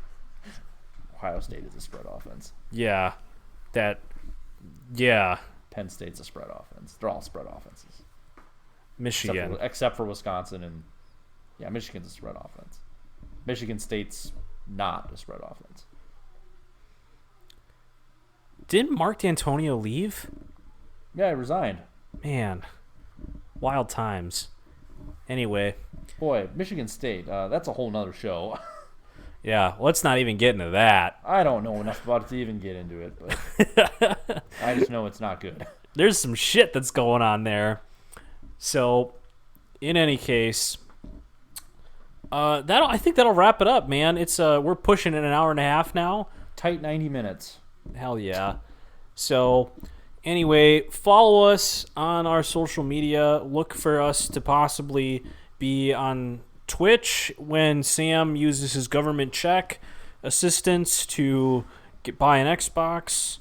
Ohio State is a spread offense. Yeah, Penn State's a spread offense. They're all spread offenses. Michigan, except for Wisconsin and Michigan's a spread offense. Michigan State's not a spread offense. Didn't Mark D'Antonio leave? Yeah, he resigned. Man, wild times. Anyway, Boy, Michigan State, that's a whole nother show. yeah, let's not even get into that. I don't know enough about it to even get into it, but I just know it's not good. There's some shit that's going on there. So, in any case, I think that'll wrap it up, man. It's we're pushing in an hour and a half now. Tight 90 minutes. Hell yeah. So, anyway, follow us on our social media. Look for us to possibly be on Twitch when Sam uses his government check assistance to buy an Xbox.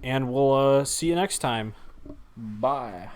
And we'll see you next time. Bye.